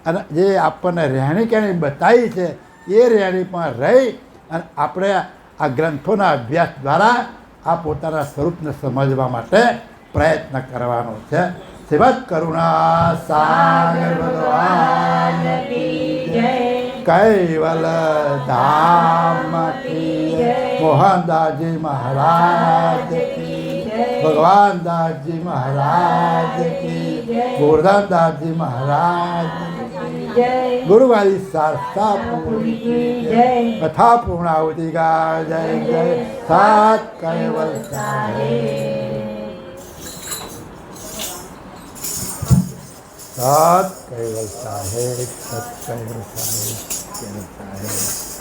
અને જે આપણને રહેણી કહેણી બતાવી છે એ રહેણીમાં રહી અને આપણે આ ગ્રંથોના અભ્યાસ દ્વારા આ પોતાના સ્વરૂપને સમજવા માટે પ્રયત્ન કરવાનો છે. શ્રીમદ કરુણા સાગર ભગવાન કી જય. કૈવલ ધામ કી જય. મોહનદાસજી મહારાજ કી જય. ભગવાનદાસજી મહારાજ કી જય. ગોરધનદાસજી મહારાજ ગુરુવારી શાસ્ત્રાપુરી કી જય. કથા પૂર્ણાવતી કા જય જય. સાત કૈવલ સાહેબ, સાત કૈવલ સાહેબ, સત કૈવલ સાહેબ, કૈવલ સાહેબ.